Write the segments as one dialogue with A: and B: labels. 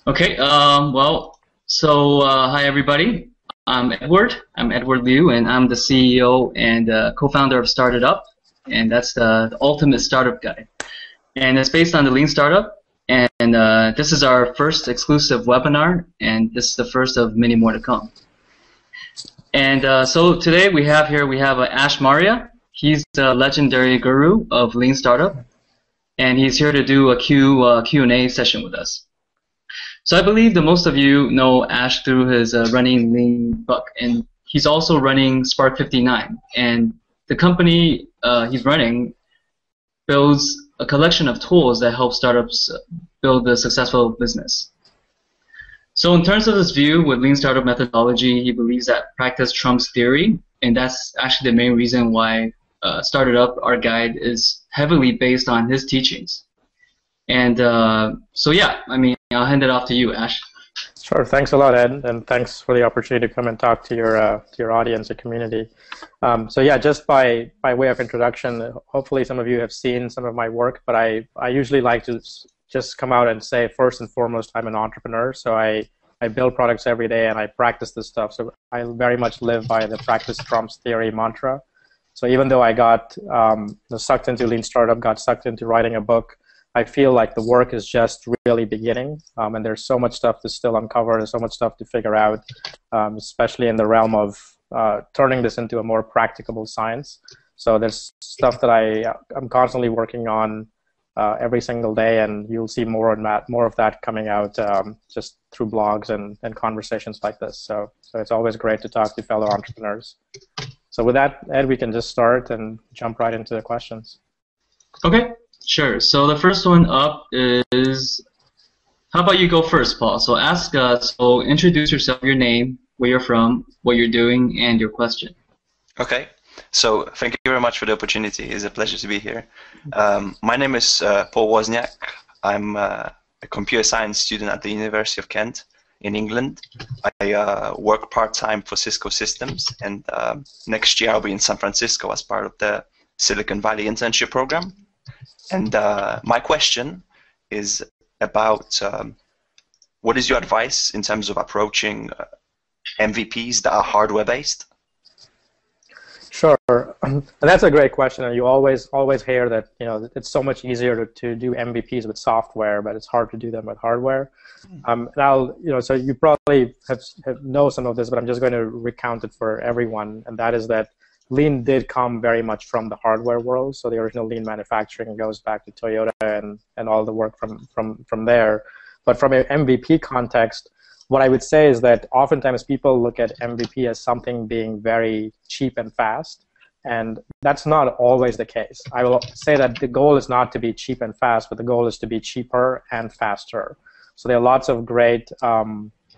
A: Okay, hi everybody. I'm Edward. I'm Edward Liu, and I'm the CEO and co-founder of StartitUp, and that's the ultimate startup guide. And it's based on the Lean Startup, and this is our first exclusive webinar, and this is the first of many more to come. And so today we have Ash Maurya. He's the legendary guru of Lean Startup, and he's here to do a Q&A session with us. So I believe that most of you know Ash through his running Lean book, and he's also running Spark 59. And the company he's running builds a collection of tools that help startups build a successful business. So in terms of this view with Lean Startup methodology, he believes that practice trumps theory, and that's actually the main reason why StartitUp, our guide, is heavily based on his teachings. And so yeah, I mean, I'll hand it off to you, Ash.
B: Sure. Thanks a lot, Ed, and thanks for the opportunity to come and talk to your audience and community. So yeah, just by way of introduction, hopefully some of you have seen some of my work, but I usually like to just come out and say, first and foremost, I'm an entrepreneur. So I build products every day and I practice this stuff. So I very much live by the practice trumps theory mantra. So even though I got sucked into Lean Startup, got sucked into writing a book, I feel like the work is just really beginning, and there's so much stuff to still uncover, there's so much stuff to figure out, especially in the realm of turning this into a more practicable science. So there's stuff that I'm constantly working on every single day, and you'll see more of that coming out just through blogs and conversations like this. So it's always great to talk to fellow entrepreneurs. So with that, Ed, we can just start and jump right into the questions.
A: Okay. Sure. So the first one up is, how about you go first, Paul? So so introduce yourself, your name, where you're from, what you're doing, and your question.
C: Okay. So thank you very much for the opportunity. It's a pleasure to be here. My name is Paul Wozniak. I'm a computer science student at the University of Kent in England. I work part-time for Cisco Systems, and next year I'll be in San Francisco as part of the Silicon Valley internship program. And my question is about what is your advice in terms of approaching MVPs that are hardware-based?
B: Sure, and that's a great question. And you always hear that it's so much easier to do MVPs with software, but it's hard to do them with hardware. So you probably know some of this, but I'm just going to recount it for everyone, and that is that Lean did come very much from the hardware world. So the original Lean manufacturing goes back to Toyota and all the work from there. But from an MVP context, what I would say is that oftentimes people look at MVP as something being very cheap and fast, and that's not always the case. I will say that the goal is not to be cheap and fast, but the goal is to be cheaper and faster. So there are lots of great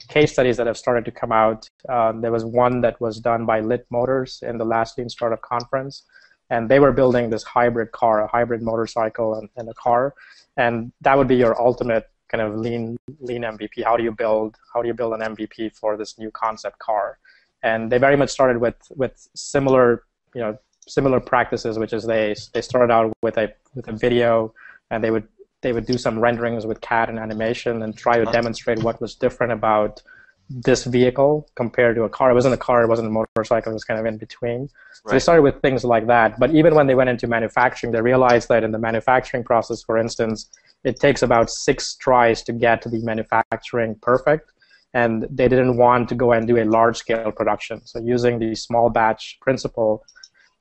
B: case studies that have started to come out. There was one that was done by Lit Motors in the last Lean Startup conference, and they were building this hybrid car, a hybrid motorcycle and a car, and that would be your ultimate kind of lean MVP. How do you build an MVP for this new concept car? And they very much started with similar practices, which is they started out with a video, and they would do some renderings with CAD and animation and try to demonstrate what was different about this vehicle compared to a car. It wasn't a car, it wasn't a motorcycle, it was kind of in between. So they started with things like that. But even when they went into manufacturing, they realized that in the manufacturing process, for instance, it takes about 6 tries to get the manufacturing perfect. And they didn't want to go and do a large-scale production. So using the small batch principle,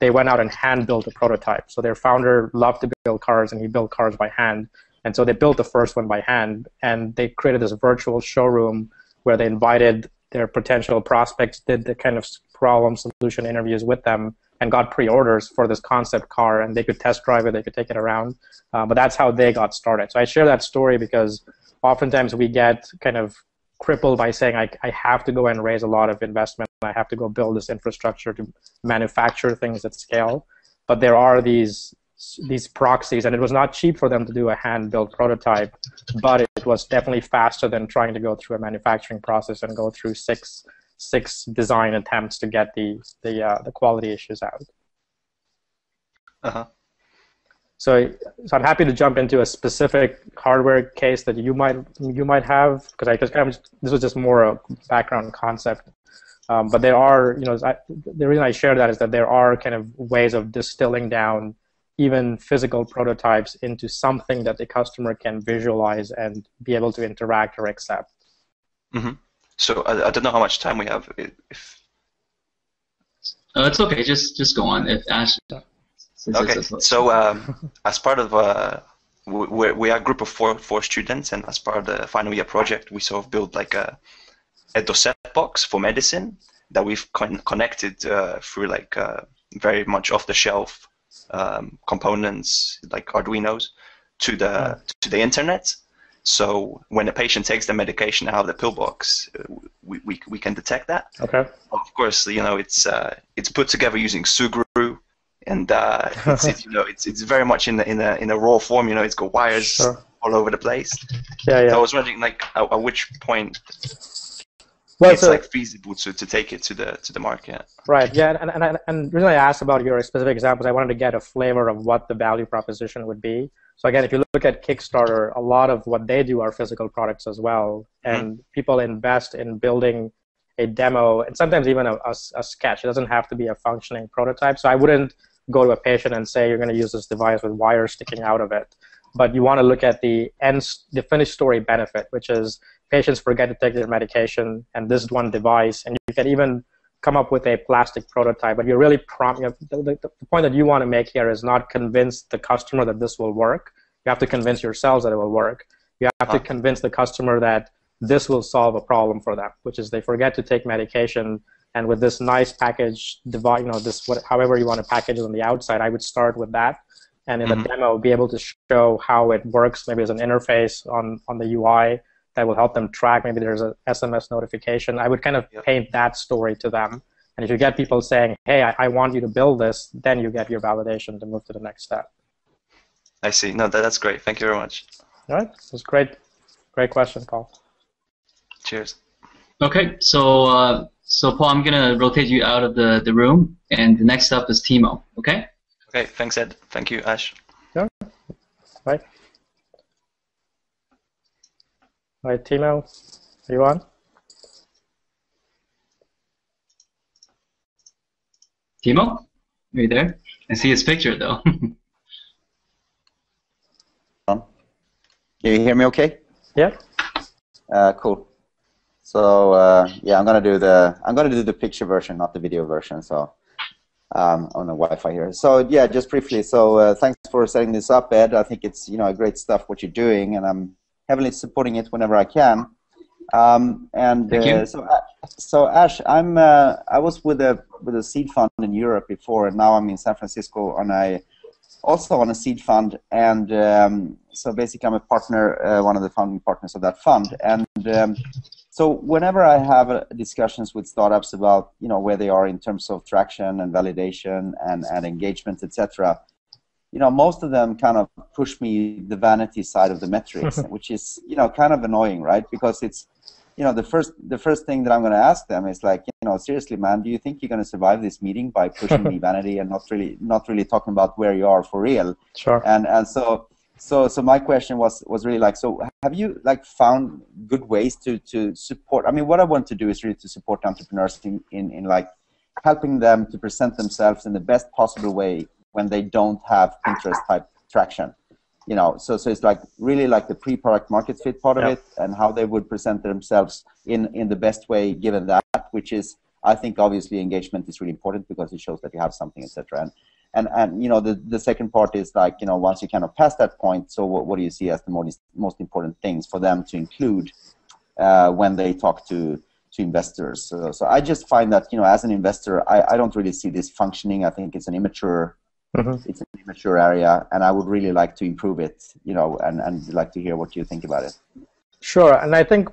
B: they went out and hand-built a prototype. So their founder loved to build cars, and he built cars by hand. And so they built the first one by hand, and they created this virtual showroom where they invited their potential prospects, did the kind of problem solution interviews with them, and got pre-orders for this concept car, and they could test drive it, they could take it around. But that's how they got started. So I share that story because oftentimes we get kind of crippled by saying, I have to go and raise a lot of investment, I have to go build this infrastructure to manufacture things at scale. But there are these proxies, and it was not cheap for them to do a hand-built prototype, but it was definitely faster than trying to go through a manufacturing process and go through six design attempts to get the quality issues out. So I'm happy to jump into a specific hardware case that you might have, because this was just more a background concept. But there are, the reason I share that is that there are kind of ways of distilling down even physical prototypes into something that the customer can visualize and be able to interact or accept.
C: Mm-hmm. So I don't know how much time we have.
A: It's okay. Just go on. If Ash.
C: Okay. So as part of we are a group of four students, and as part of the final year project, we sort of built like a dosette box for medicine that we've connected through like very much off-the-shelf components like Arduinos to the internet. So when a patient takes the medication out of the pillbox, we can detect that.
B: Okay.
C: Of course, it's put together using Sugru, and it's very much in a raw form. It's got wires all over the place.
B: Yeah.
C: So I was wondering, like, at which point
B: well,
C: it's like feasible to take it to the market.
B: Right. Yeah. And the reason I asked about your specific examples, I wanted to get a flavor of what the value proposition would be. So again, if you look at Kickstarter, a lot of what they do are physical products as well, and people invest in building a demo and sometimes even a sketch. It doesn't have to be a functioning prototype. So I wouldn't go to a patient and say you're going to use this device with wires sticking out of it. But you want to look at the finished story benefit, which is patients forget to take their medication and this one device, and you can even come up with a plastic prototype. But you're really the point that you want to make here is not convince the customer that this will work. You have to convince yourselves that it will work. You have to convince the customer that this will solve a problem for them, which is they forget to take medication. And with this nice package device, however you want to package it on the outside, I would start with that. And in the demo, be able to show how it works, maybe as an interface on the UI that will help them track. Maybe there's a SMS notification. I would kind of paint that story to them. And if you get people saying, hey, I want you to build this, then you get your validation to move to the next step.
C: I see. No, that's great. Thank you very much.
B: All right. It was great. Great question, Paul.
C: Cheers.
A: Okay. So Paul, I'm going to rotate you out of the room, and the next up is Timo. Okay?
C: Okay. Thanks, Ed. Thank you, Ash.
B: Sure. Right. All right, Timo, are you on?
A: Timo? Are you there? I see his picture, though.
D: Can you hear me okay?
B: Yeah.
D: Cool. So yeah, I'm gonna do the picture version, not the video version. So on the Wi-Fi here. So yeah, just briefly. So thanks for setting this up, Ed. I think it's great stuff what you're doing, and I'm heavily supporting it whenever I can. And
A: Thank you.
D: So Ash, I was with a seed fund in Europe before, and now I'm in San Francisco also on a seed fund, and so basically I'm a partner, one of the founding partners of that fund. And so whenever I have discussions with startups about where they are in terms of traction and validation and engagement, etc., most of them kind of push me the vanity side of the metrics, which is kind of annoying, right? Because it's the first thing that I'm going to ask them is like, seriously, man, do you think you're going to survive this meeting by pushing me vanity and not really talking about where you are for real?
B: Sure.
D: And so my question was really like, so have you like found good ways to support? I mean, what I want to do is really to support entrepreneurs in like helping them to present themselves in the best possible way when they don't have Pinterest type traction. So it's like really like the pre-product market fit part of it, and how they would present themselves in the best way given that, which is, I think obviously engagement is really important because it shows that you have something, etc. And the second part is like, once you kind of pass that point, so what do you see as the most important things for them to include when they talk to investors? So I just find that, as an investor, I don't really see this functioning. I think it's an immature It's an immature area, and I would really like to improve it, and like to hear what you think about it.
B: Sure, and I think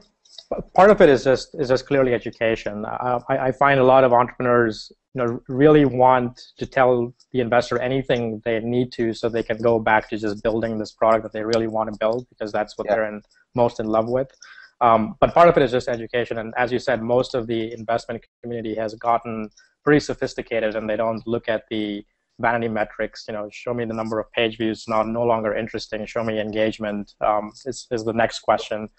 B: part of it is just clearly education. I find a lot of entrepreneurs, really want to tell the investor anything they need to, so they can go back to just building this product that they really want to build, because that's what they're most in love with. But part of it is just education, and as you said, most of the investment community has gotten pretty sophisticated, and they don't look at the vanity metrics. Show me the number of page views, no longer interesting. Show me engagement is the next question.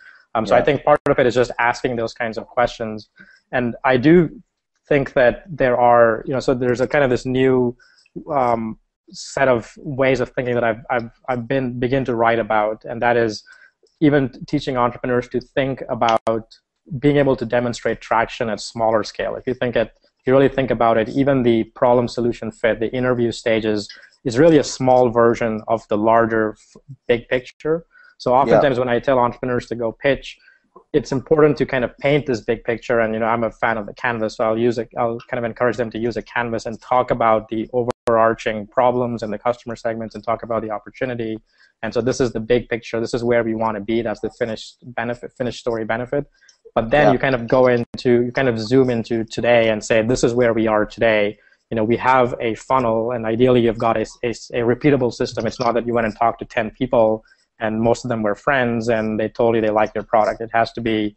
B: So I think part of it is just asking those kinds of questions. And I do think that there are, so there's a kind of this new set of ways of thinking that I've begin to write about, and that is even teaching entrepreneurs to think about being able to demonstrate traction at smaller scale. If you really think about it, even the problem solution fit, the interview stages, is really a small version of the larger big picture. So oftentimes when I tell entrepreneurs to go pitch, it's important to kind of paint this big picture. And I'm a fan of the canvas, so I'll kind of encourage them to use a canvas and talk about the overarching problems and the customer segments and talk about the opportunity. And so this is the big picture. This is where we want to be. That's the finished story benefit. But then you kind of zoom into today and say, this is where we are today. We have a funnel, and ideally you've got a repeatable system. It's not that you went and talked to 10 people and most of them were friends and they told you they liked your product. It has to be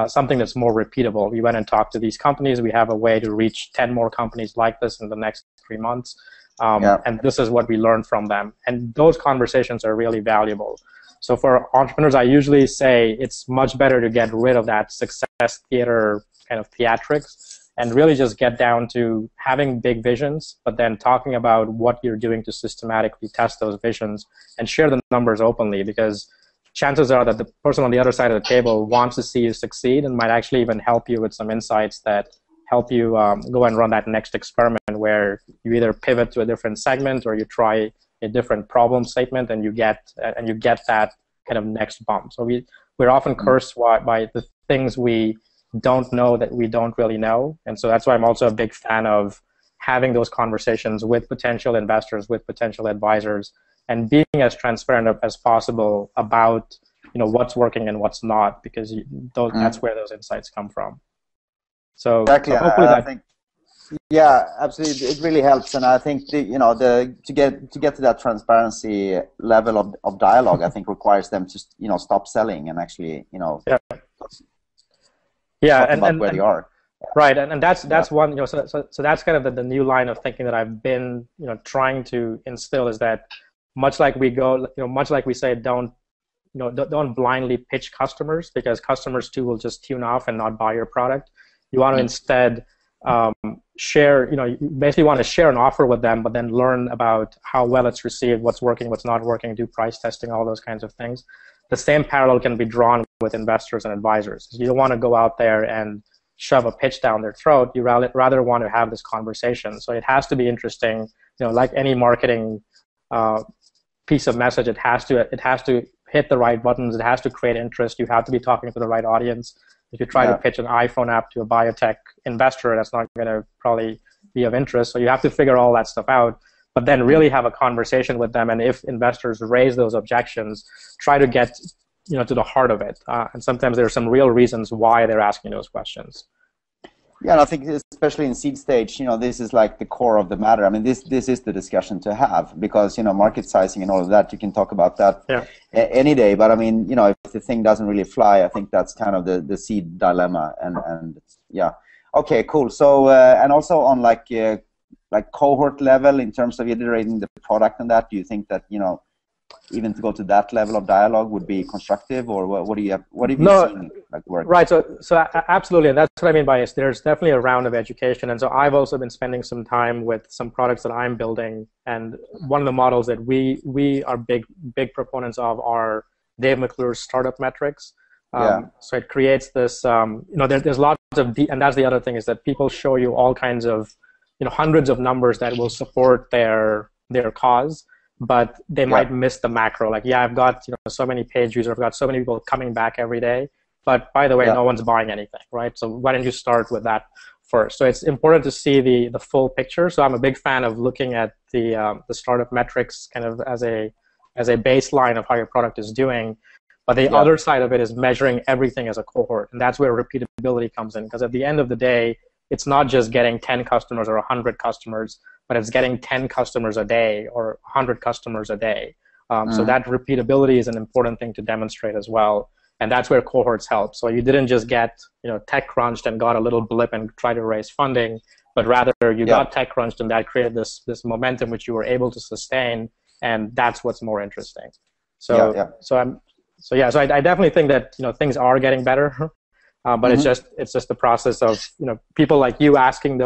B: something that's more repeatable. We went and talked to these companies. We have a way to reach 10 more companies like this in the next 3 months. And this is what we learned from them. And those conversations are really valuable. So for entrepreneurs, I usually say it's much better to get rid of that success theater kind of theatrics and really just get down to having big visions, but then talking about what you're doing to systematically test those visions and share the numbers openly, because chances are that the person on the other side of the table wants to see you succeed and might actually even help you with some insights that help you go and run that next experiment where you either pivot to a different segment or you try a different problem statement and you get that kind of next bump. So we're often cursed by the things we don't know that we don't really know. And so that's why I'm also a big fan of having those conversations with potential investors, with potential advisors, and being as transparent as possible about what's working and what's not, because that's where those insights come from. So
D: exactly,
B: hopefully
D: I think, yeah, absolutely, it really helps. And I think to get to that transparency level of dialogue, I think requires them to stop selling and actually
B: and
D: where they are.
B: Right, and that's one. So that's kind of the new line of thinking that I've been trying to instill, is that much like we say, don't blindly pitch customers, because customers too will just tune off and not buy your product. You want to instead share. You basically want to share an offer with them, but then learn about how well it's received, what's working, what's not working, do price testing, all those kinds of things. The same parallel can be drawn with investors and advisors. You don't want to go out there and shove a pitch down their throat. You rather want to have this conversation. So it has to be interesting. Like any marketing piece of message, it has to hit the right buttons. It has to create interest. You have to be talking to the right audience. If you try to pitch an iPhone app to a biotech investor, that's not going to probably be of interest. So you have to figure all that stuff out, but then really have a conversation with them. And if investors raise those objections, try to get to the heart of it. And sometimes there are some real reasons why they're asking those questions.
D: Yeah, and I think especially in seed stage, this is like the core of the matter. I mean, this is the discussion to have, because market sizing and all of that, you can talk about that any day. But I mean, if the thing doesn't really fly, I think that's kind of the seed dilemma. And yeah, okay, cool. So and also on like cohort level, in terms of iterating the product and that, do you think that even to go to that level of dialogue would be constructive, or what have you seen work? Right,
B: so absolutely, and that's what I mean by it. There's definitely a round of education, and so I've also been spending some time with some products that I'm building, and one of the models that we are big proponents of are Dave McClure's startup metrics. So it creates this, there's lots of, and that's the other thing, is that people show you all kinds of, hundreds of numbers that will support their cause, but they might miss the macro. Like, I've got so many page views, I've got so many people coming back every day, but by the way, no one's buying anything, right? So why don't you start with that first? So it's important to see the full picture. So I'm a big fan of looking at the startup metrics kind of as a baseline of how your product is doing. But the other side of it is measuring everything as a cohort, and that's where repeatability comes in. Because at the end of the day, it's not just getting 10 customers or 100 customers, but it's getting 10 customers a day or 100 customers a day. So that repeatability is an important thing to demonstrate as well, and that's where cohorts help. So you didn't just get tech crunched and got a little blip and try to raise funding. but rather you got tech crunched, and that created this momentum which you were able to sustain, and that's what's more interesting. So I definitely think that things are getting better, but it's just the process of people like you asking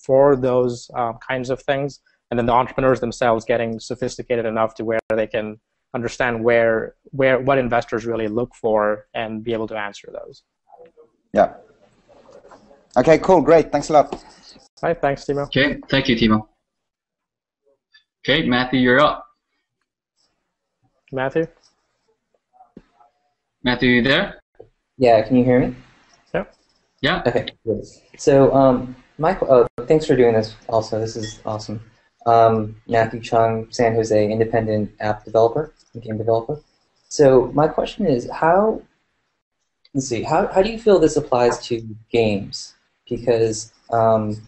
B: for those kinds of things, and then the entrepreneurs themselves getting sophisticated enough to where they can understand what investors really look for and be able to answer those.
D: Yeah. Okay, cool, great, thanks a lot.
B: All right, thanks, Timo.
A: Okay, thank you, Timo. Okay, Matthew, you're up.
B: Matthew?
A: Matthew, you there?
E: Yeah, can you hear me?
A: Yeah.
E: Okay, good. So, thanks for doing this also. This is awesome. Matthew Chung, San Jose, independent app developer, game developer. So my question is, how do you feel this applies to games? Because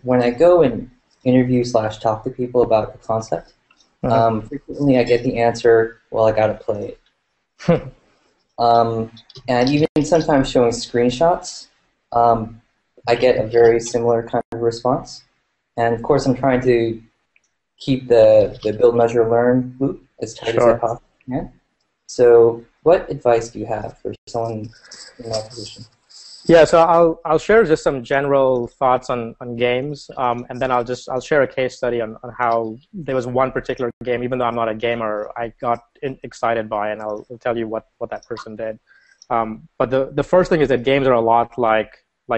E: when I go and interview / talk to people about the concept, frequently I get the answer, well, I gotta play it. And even sometimes showing screenshots, I get a very similar kind of response. And of course, I'm trying to keep the build, measure, learn loop as tight as I possibly can. So what advice do you have for someone in my position?
B: Yeah, so I'll share just some general thoughts on games, and then I'll share a case study on how there was one particular game, even though I'm not a gamer, I got excited by, and I'll tell you what that person did. But the first thing is that games are a lot like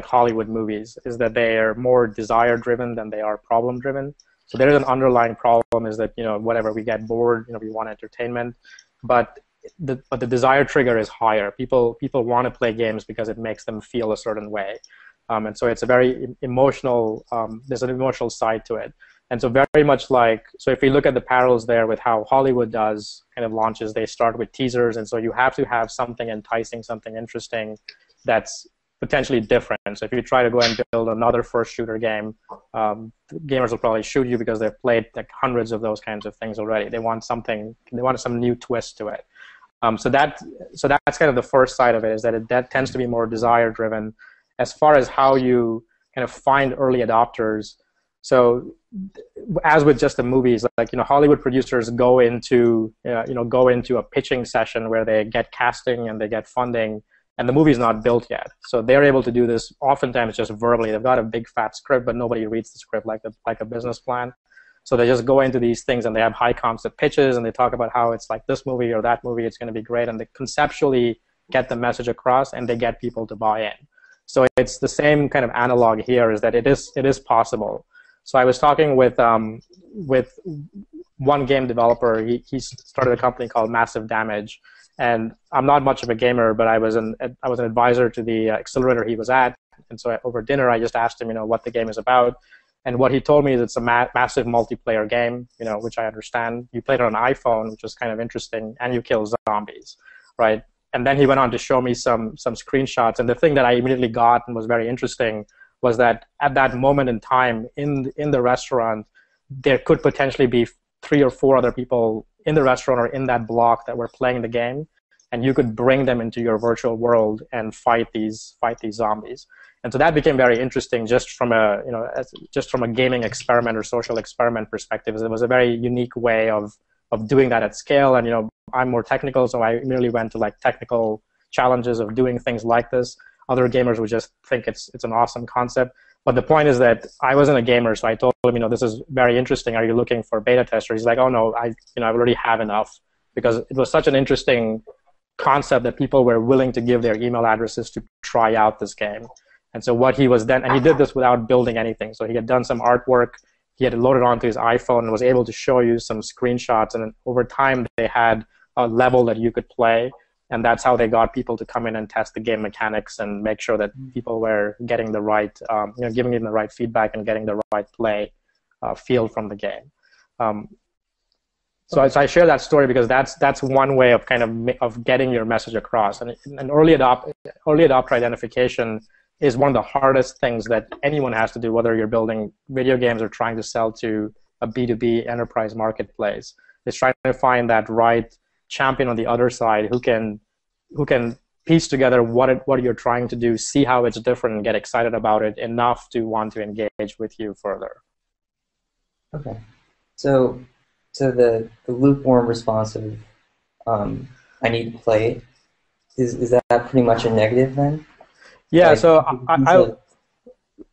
B: Hollywood movies, is that they are more desire-driven than they are problem-driven. So there is an underlying problem, is that whatever, we get bored, we want entertainment, but the desire trigger is higher. People want to play games because it makes them feel a certain way, and so it's a very emotional. There's an emotional side to it, and so very much so if we look at the parallels there with how Hollywood does kind of launches, they start with teasers, and so you have to have something enticing, something interesting, that's potentially different. So if you try to go and build another first shooter game, gamers will probably shoot you because they've played hundreds of those kinds of things already. They want some new twist to it. So that's kind of the first side of it, is that that tends to be more desire driven. As far as how you kind of find early adopters, so as with just the movies, Hollywood producers go into a pitching session where they get casting and they get funding, and the movie's not built yet. So they're able to do this oftentimes just verbally. They've got a big fat script, but nobody reads the script like a business plan. So they just go into these things, and they have high concept pitches, and they talk about how it's like this movie or that movie, it's going to be great, and they conceptually get the message across, and they get people to buy in. So it's the same kind of analog here, is that it is possible. So I was talking with one game developer. He started a company called Massive Damage, and I'm not much of a gamer, but I was an advisor to the accelerator he was at, and so over dinner I just asked him, what the game is about. And what he told me is it's a massive multiplayer game, which I understand. You played it on an iPhone, which is kind of interesting, and you kill zombies, right? And then he went on to show me some screenshots. And the thing that I immediately got and was very interesting was that at that moment in time in the restaurant, there could potentially be 3 or 4 other people in the restaurant or in that block that were playing the game, and you could bring them into your virtual world and fight these zombies. And so that became very interesting just from a gaming experiment or social experiment perspective. It was a very unique way of doing that at scale. And I'm more technical, so I immediately went to technical challenges of doing things like this. Other gamers would just think it's an awesome concept. But the point is that I wasn't a gamer, so I told him, this is very interesting. Are you looking for beta testers? He's like, oh no, I already have enough, because it was such an interesting concept that people were willing to give their email addresses to try out this game. And so what he was then, and he did this without building anything. So he had done some artwork, he had loaded onto his iPhone and was able to show you some screenshots. And then over time, they had a level that you could play. And that's how they got people to come in and test the game mechanics and make sure that people were getting the right, giving them the right feedback and getting the right play feel from the game. So I share that story because that's one way of of getting your message across. And an early adopter identification is one of the hardest things that anyone has to do, whether you're building video games or trying to sell to a B2B enterprise marketplace. It's trying to find that right champion on the other side who can piece together what you're trying to do, see how it's different, and get excited about it enough to want to engage with you further.
E: Okay. So the lukewarm response of I need to play it, is that pretty much a negative then?
B: Yeah.
E: Like,
B: So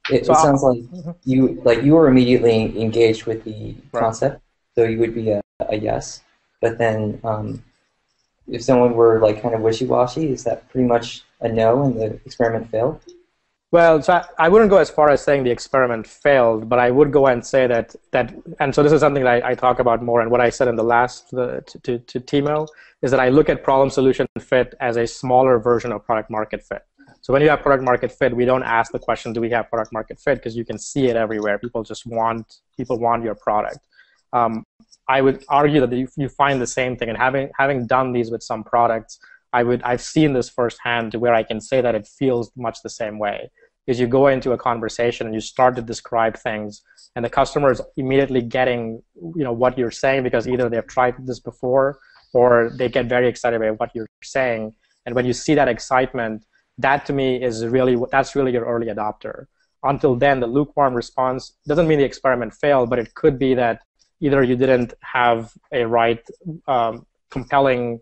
E: it sounds like you were immediately engaged with the concept, so you would be a yes. But then if someone were like kind of wishy-washy, is that pretty much a no and the experiment failed?
B: Well, so I wouldn't go as far as saying the experiment failed, but I would go and say that and so this is something that I talk about more, and what I said in the last to Timo is that I look at problem solution fit as a smaller version of product market fit. So when you have product market fit, we don't ask the question, do we have product market fit? Because you can see it everywhere. People want your product. I would argue that you find the same thing, and having done these with some products, I've seen this firsthand to where I can say that it feels much the same way. Is you go into a conversation and you start to describe things, and the customer is immediately getting what you're saying because either they've tried this before or they get very excited by what you're saying. And when you see that excitement, that to me is that's really your early adopter. Until then, the lukewarm response doesn't mean the experiment failed, but it could be that either you didn't have a right compelling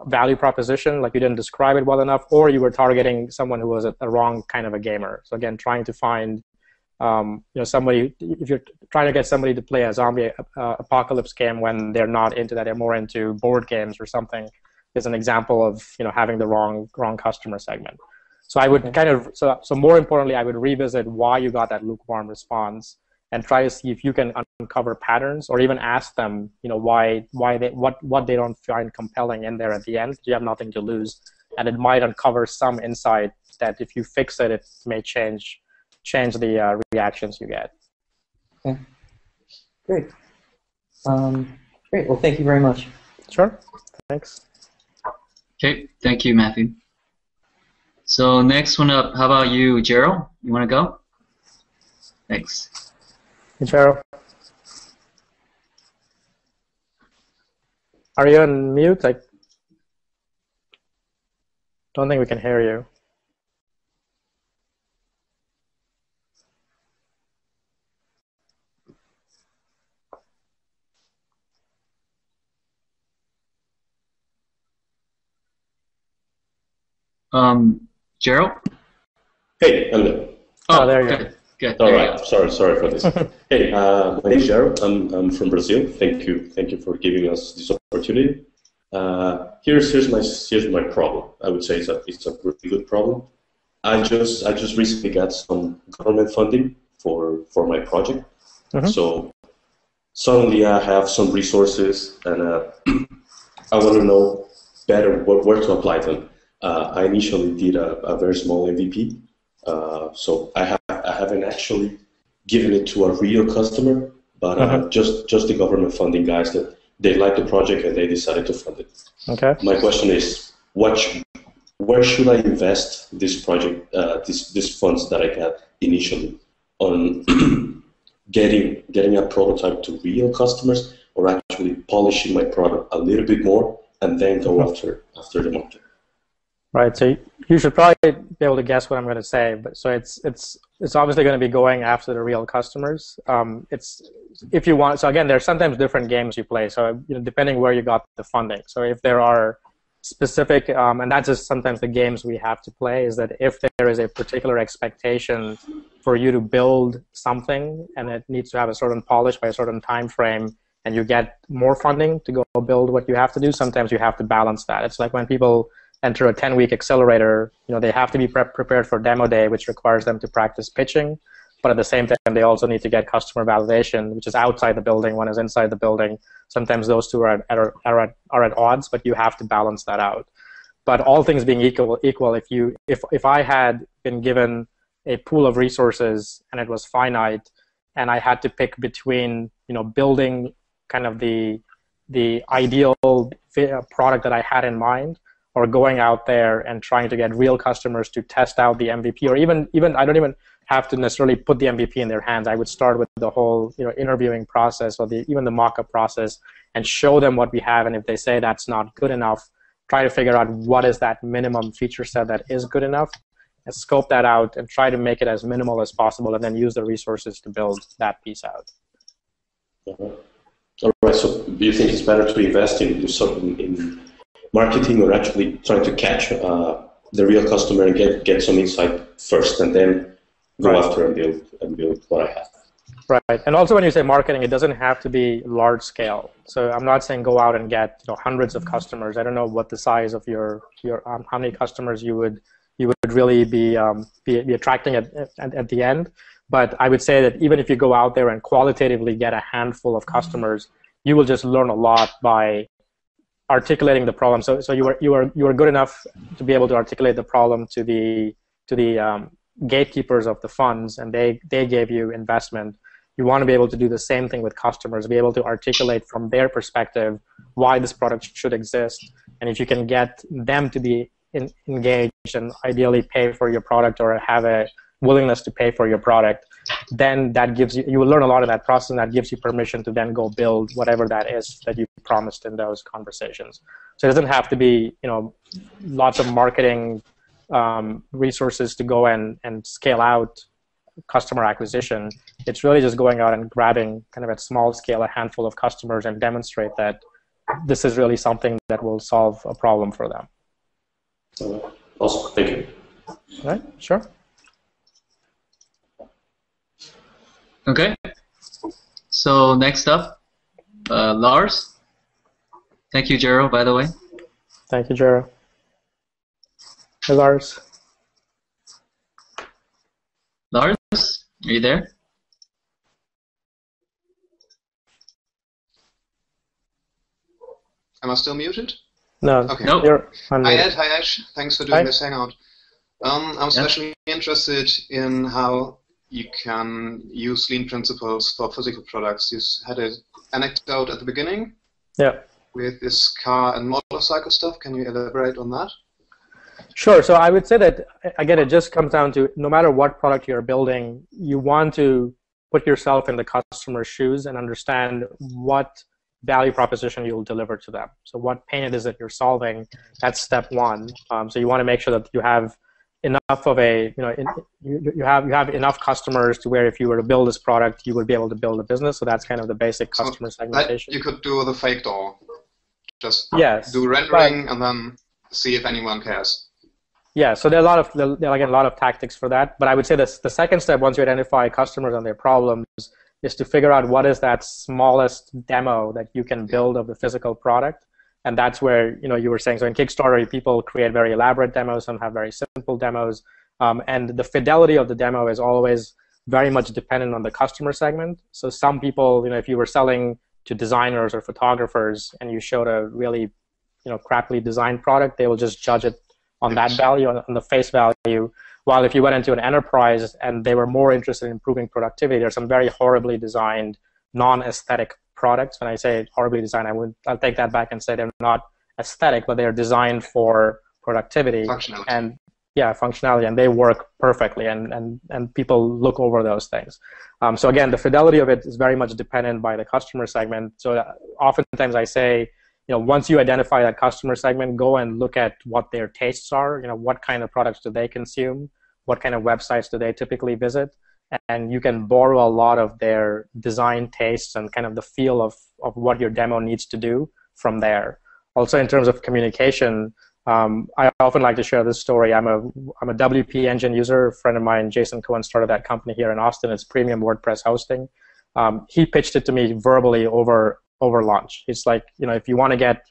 B: value proposition, like you didn't describe it well enough, or you were targeting someone who was a wrong kind of a gamer. So again, trying to find somebody, if you're trying to get somebody to play a zombie apocalypse game when they're not into that, they're more into board games or something, is an example of having the wrong customer segment. So I would so more importantly, I would revisit why you got that lukewarm response and try to see if you can uncover patterns, or even ask them, what they don't find compelling in there at the end. You have nothing to lose, and it might uncover some insight that if you fix it, it may change the reactions you get.
E: Okay, great. Great. Well, thank you very much.
B: Sure. Thanks.
A: Okay, thank you, Matthew. So next one up, how about you, Gerald? You want to go? Thanks.
B: Hey, Gerald. Are you on mute? I don't think we can hear you.
A: Gerald?
F: Hey, hello.
A: Oh,
B: there you
A: good.
B: go.
A: Good.
F: All right. Sorry for this. Hey, my name is Gerald. I'm from Brazil. Thank you for giving us this opportunity. Here's my problem. I would say it's a really good problem. I just recently got some government funding for my project. Mm-hmm. So suddenly I have some resources, and I want to know better where to apply them. I initially did a very small MVP. So I haven't actually given it to a real customer, but just the government funding guys that they liked the project and they decided to fund it.
B: Okay. My
F: question is, where should I invest this project, these funds that I got initially on getting a prototype to real customers, or actually polishing my product a little bit more and then go after the market?
B: Right, so you should probably be able to guess what I'm going to say, but so it's obviously going to be going after the real customers. It's if you want. So again, there's sometimes different games you play. So depending where you got the funding. So if there are specific, and that's just sometimes the games we have to play, is that if there is a particular expectation for you to build something and it needs to have a certain polish by a certain time frame, and you get more funding to go build what you have to do, sometimes you have to balance that. It's like when people enter a 10-week accelerator, they have to be prepared for demo day, which requires them to practice pitching, but at the same time, they also need to get customer validation, which is outside the building, one is inside the building. Sometimes those two are at odds, but you have to balance that out. But all things being equal, if I had been given a pool of resources and it was finite, and I had to pick between, building kind of the ideal product that I had in mind, or going out there and trying to get real customers to test out the MVP, or even I don't even have to necessarily put the MVP in their hands. I would start with the whole interviewing process, or even the mock-up process, and show them what we have. And if they say that's not good enough, try to figure out what is that minimum feature set that is good enough, and scope that out and try to make it as minimal as possible, and then use the resources to build that piece out.
F: All right. So, do you think it's better to invest in marketing, or actually trying to catch the real customer and get some insight first, and then go after and build what I have? Right.
B: And also, when you say marketing, it doesn't have to be large scale. So I'm not saying go out and get hundreds of customers. I don't know what the size of your how many customers you would really be attracting at the end. But I would say that even if you go out there and qualitatively get a handful of customers, you will just learn a lot by articulating the problem. So you were good enough to be able to articulate the problem to the gatekeepers of the funds, and they gave you investment. You want to be able to do the same thing with customers, be able to articulate from their perspective why this product should exist. And if you can get them to be engaged and ideally pay for your product or have a willingness to pay for your product, then that gives you will learn a lot in that process, and that gives you permission to then go build whatever that is that you promised in those conversations. So it doesn't have to be lots of marketing resources to go and scale out customer acquisition. It's really just going out and grabbing kind of at small scale a handful of customers and demonstrate that this is really something that will solve a problem for them.
F: Awesome. Thank you.
B: All right, sure.
A: Okay. So next up, Lars. Thank you, Jero, by the way.
B: Thank you, Jero. Hey, Lars.
A: Lars, are you there?
G: Am I still muted?
B: No.
G: Okay.
A: Nope.
B: You're
G: Hi Ed, hi Ash. Thanks for doing
B: Hi.
G: this hangout. I'm especially interested in how you can use lean principles for physical products. You had an anecdote at the beginning.
B: Yeah.
G: With this car and motorcycle stuff. Can you elaborate on that?
B: Sure. So I would say that, again, it just comes down to no matter what product you're building, you want to put yourself in the customer's shoes and understand what value proposition you'll deliver to them. So what pain it is that you're solving, that's step one. So you want to make sure that you have enough of a, you have enough customers to where if you were to build this product, you would be able to build a business. So that's kind of the basic customer segmentation.
G: You could do the fake door. Just
B: yes,
G: do rendering and then see if anyone cares.
B: Yeah, so there are a lot of tactics for that. But I would say the second step, once you identify customers and their problems, is to figure out what is that smallest demo that you can build of the physical product. And that's where you were saying, so in Kickstarter, people create very elaborate demos, some have very simple demos. And the fidelity of the demo is always very much dependent on the customer segment. So some people, if you were selling to designers or photographers and you showed a really crappily designed product, they will just judge it on that value, on the face value. While if you went into an enterprise and they were more interested in improving productivity, there's some very horribly designed, non-aesthetic products. When I say horribly designed, I'll take that back and say they're not aesthetic, but they're designed for productivity.
G: Functionality.
B: And yeah, functionality, and they work perfectly, and people look over those things. So again, the fidelity of it is very much dependent by the customer segment. So oftentimes I say, once you identify that customer segment, go and look at what their tastes are. What kind of products do they consume? What kind of websites do they typically visit? And you can borrow a lot of their design tastes and kind of the feel of what your demo needs to do from there. Also, in terms of communication, I often like to share this story. I'm a WP Engine user. A friend of mine, Jason Cohen, started that company here in Austin. It's premium WordPress hosting. He pitched it to me verbally over lunch. It's like, if you want to get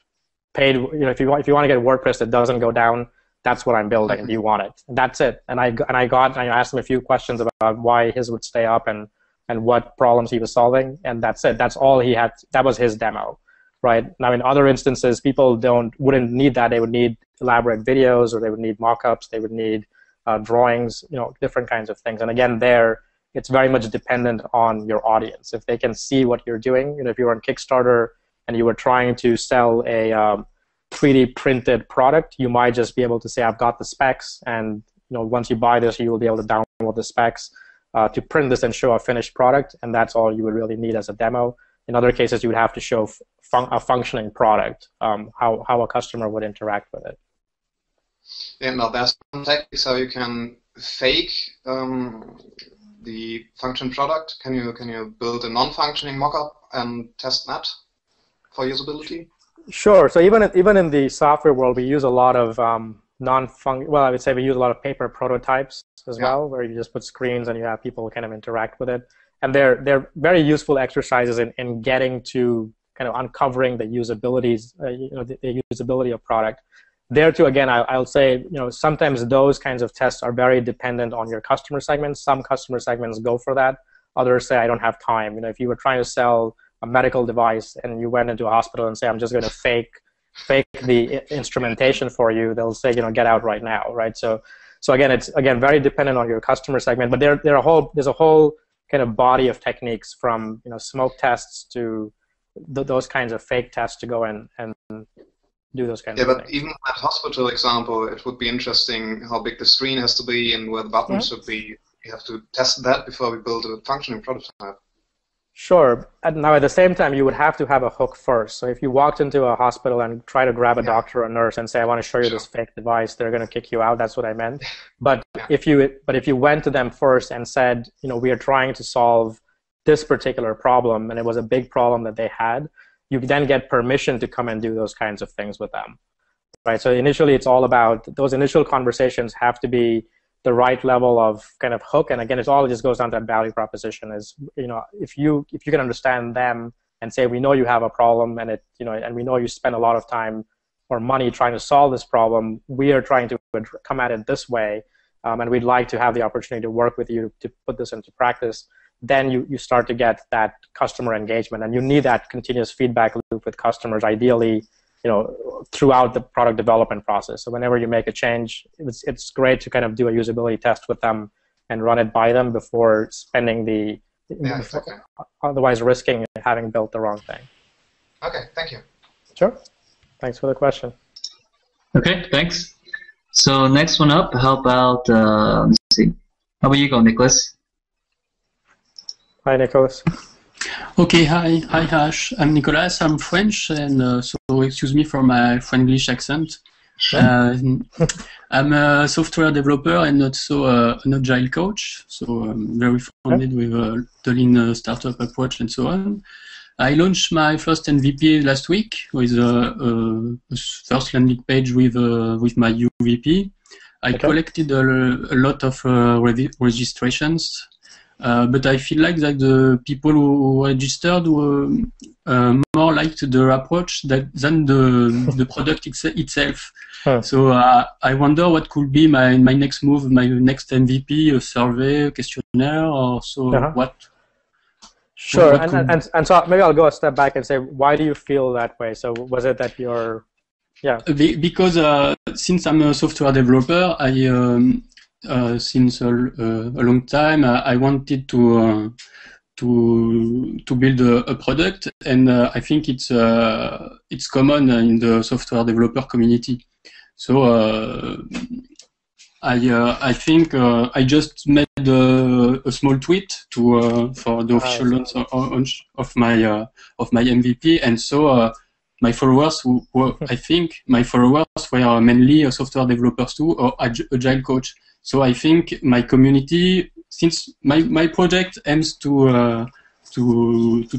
B: paid, if you want to get WordPress that doesn't go down, that's what I'm building. Do you want it? And that's it. And I asked him a few questions about why his would stay up and what problems he was solving, and that's it. That's all he had. That was his demo, right? Now, in other instances, people wouldn't need that. They would need elaborate videos, or they would need mock-ups. They would need drawings, different kinds of things. And again, it's very much dependent on your audience. If they can see what you're doing, if you were on Kickstarter and you were trying to sell a 3D printed product, you might just be able to say, I've got the specs, and once you buy this, you will be able to download the specs to print this and show a finished product, and that's all you would really need as a demo. In other cases, you would have to show a functioning product, how a customer would interact with it.
G: Yeah, now there's some techniques how you can fake the function product. Can you build a non-functioning mockup and test that for usability?
B: Sure. So even in the software world, we use a lot of well, I would say we use a lot of paper prototypes as well, where you just put screens and you have people kind of interact with it. And they're very useful exercises in getting to kind of uncovering the usabilities, the usability of product. There too, again, I'll say, sometimes those kinds of tests are very dependent on your customer segments. Some customer segments go for that. Others say, I don't have time. If you were trying to sell a medical device and you went into a hospital and say, I'm just going to fake the instrumentation for you, they'll say, get out right now, right? So again, it's very dependent on your customer segment. But there's a whole kind of body of techniques from smoke tests to those kinds of fake tests to go in and do those kinds of things.
G: Yeah, but even that hospital example, it would be interesting how big the screen has to be and where the buttons should be. We have to test that before we build a functioning prototype.
B: Sure. And now at the same time, you would have to have a hook first. So if you walked into a hospital and try to grab a doctor or a nurse and say, I want to show you this fake device, they're going to kick you out. That's what I meant. But if you went to them first and said, we are trying to solve this particular problem, and it was a big problem that they had, you then get permission to come and do those kinds of things with them, right? So initially, it's all about those initial conversations have to be the right level of kind of hook, and again, it all just goes down to that value proposition. Is if you can understand them and say, we know you have a problem, and and we know you spend a lot of time or money trying to solve this problem. We are trying to come at it this way, and we'd like to have the opportunity to work with you to put this into practice. Then you start to get that customer engagement, and you need that continuous feedback loop with customers, ideally, throughout the product development process. So whenever you make a change, it's great to kind of do a usability test with them and run it by them before spending otherwise risking having built the wrong thing.
G: Okay, thank you.
B: Sure. Thanks for the question.
A: Okay, thanks. So next one up, how about, let's see. How about you go, Nicholas?
B: Hi, Nicholas.
H: Okay, hi Ash. I'm Nicolas. I'm French, and so excuse me for my Franglish accent. I'm a software developer and also an agile coach, so I'm very familiar with the lean startup approach and so on. I launched my first MVP last week with a first landing page with my UVP. I collected a lot of registrations. But I feel like that the people who registered were more liked the approach than the product itself. So I wonder what could be my next move, my next MVP, a survey, a questionnaire, or so. What?
B: Sure, and so maybe I'll go a step back and say, why do you feel that way? So was it that you're,
H: Because since I'm a software developer, since a long time, I wanted to build a product, and I think it's common in the software developer community. So I think I just made a small tweet for the official launch of my MVP, and so my followers I think my followers were mainly software developers too, or agile coach. So I think my community, since my project aims to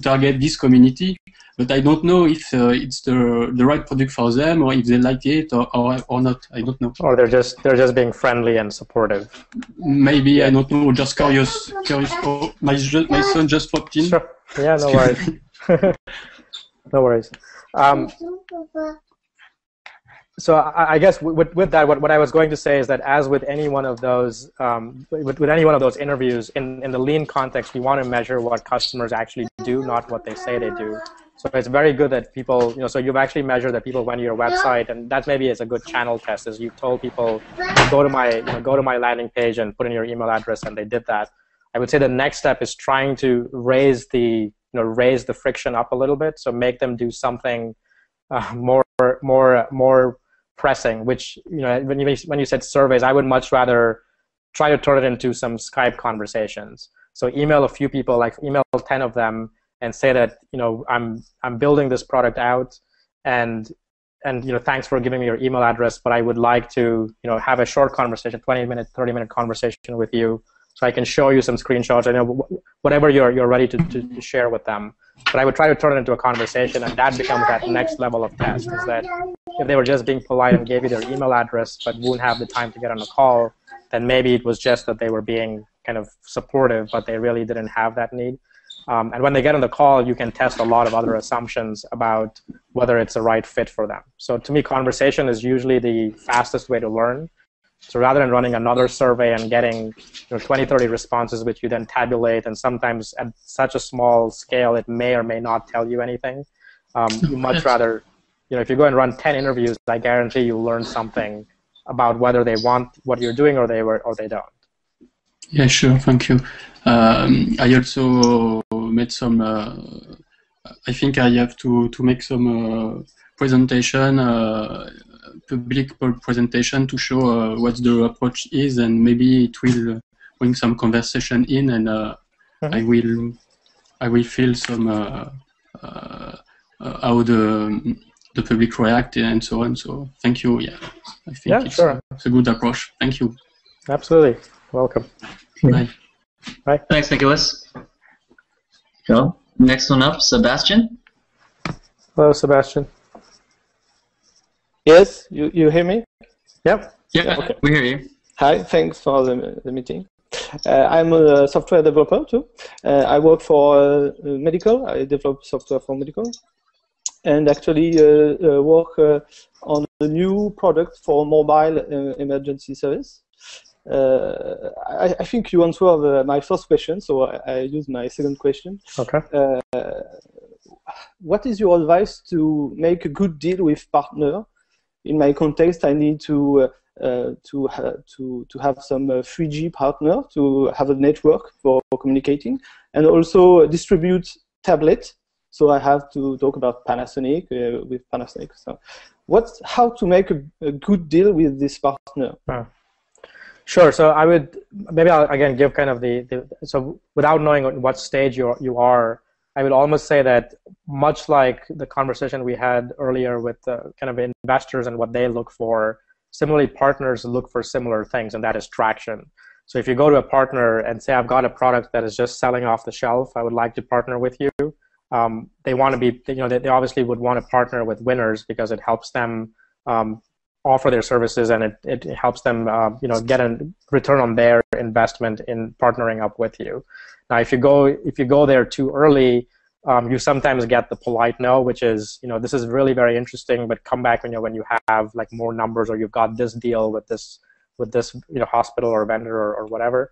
H: target this community, but I don't know if it's the right product for them, or if they like it or not. I don't know.
B: Or they're just being friendly and supportive.
H: Maybe, I don't know. Just curious. Oh, my son just popped in.
B: Sure. Yeah, no worries. No worries. So I guess with that, what I was going to say is that as with any one of those with any one of those interviews in the lean context, we want to measure what customers actually do, not what they say they do. So it's very good that people, so you've actually measured that people went to your website, and that maybe is a good channel test. Is you told people go to my landing page and put in your email address, and they did that. I would say the next step is trying to raise the friction up a little bit, so make them do something more pressing, which, when you said surveys, I would much rather try to turn it into some Skype conversations. So email a few people, like email 10 of them, and say that, I'm building this product out, and thanks for giving me your email address, but I would like to have a short conversation, 20-minute, 30-minute conversation with you, so I can show you some screenshots. I know whatever you're ready to share with them. But I would try to turn it into a conversation, and that becomes that next level of test. Is that if they were just being polite and gave you their email address but wouldn't have the time to get on a call, then maybe it was just that they were being kind of supportive, but they really didn't have that need. And when they get on the call, you can test a lot of other assumptions about whether it's the right fit for them. So to me, conversation is usually the fastest way to learn. So rather than running another survey and getting 20, 30 responses, which you then tabulate, and sometimes at such a small scale, it may or may not tell you anything. You much rather, if you go and run 10 interviews, I guarantee you'll learn something about whether they want what you're doing or they don't.
H: Yeah, sure. Thank you. I also made some. I think I have to make some presentation. Public presentation to show what the approach is, and maybe it will bring some conversation in, and I will feel some how the public react and so on. So thank you. Yeah, I think it's a good approach. Thank you.
B: Absolutely. Welcome.
H: Bye.
B: Bye.
A: Thanks, Nicholas. Cool. Next one up, Sebastian.
B: Hello, Sebastian.
I: Yes, you hear me?
B: Yep.
A: Yeah, okay. We hear you.
I: Hi, thanks for the meeting. I'm a software developer too. I work for medical. I develop software for medical, and actually work on a new product for mobile emergency service. I think you answered my first question, so I use my second question.
B: Okay.
I: What is your advice to make a good deal with partner? In my context, I need to have some 3G partner to have a network for communicating, and also distribute tablet. So I have to talk about Panasonic with Panasonic. So, how to make a good deal with this partner?
B: Sure. So I would I'll again give kind of so without knowing what stage you are, I would almost say that much like the conversation we had earlier with the kind of investors and what they look for, similarly partners look for similar things, and that is traction. So if you go to a partner and say, I've got a product that is just selling off the shelf, I would like to partner with you. They want to be, they obviously would want to partner with winners because it helps them offer their services, and it helps them get a return on their investment in partnering up with you. Now, if you go there too early, you sometimes get the polite no, which is, this is really very interesting, but come back when you have like more numbers, or you've got this deal with this hospital or vendor or whatever.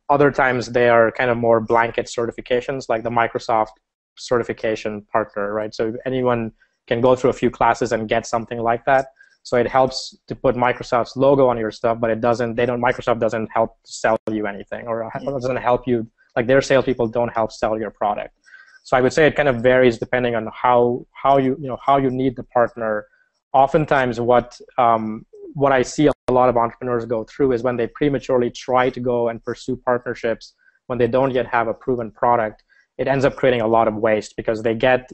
B: Other times they are kind of more blanket certifications, like the Microsoft certification partner, right? So anyone can go through a few classes and get something like that. So it helps to put Microsoft's logo on your stuff, but Microsoft doesn't help sell you anything, or doesn't help you, like their salespeople don't help sell your product. So I would say it kind of varies depending on how you need the partner. Oftentimes what I see a lot of entrepreneurs go through is when they prematurely try to go and pursue partnerships when they don't yet have a proven product, it ends up creating a lot of waste, because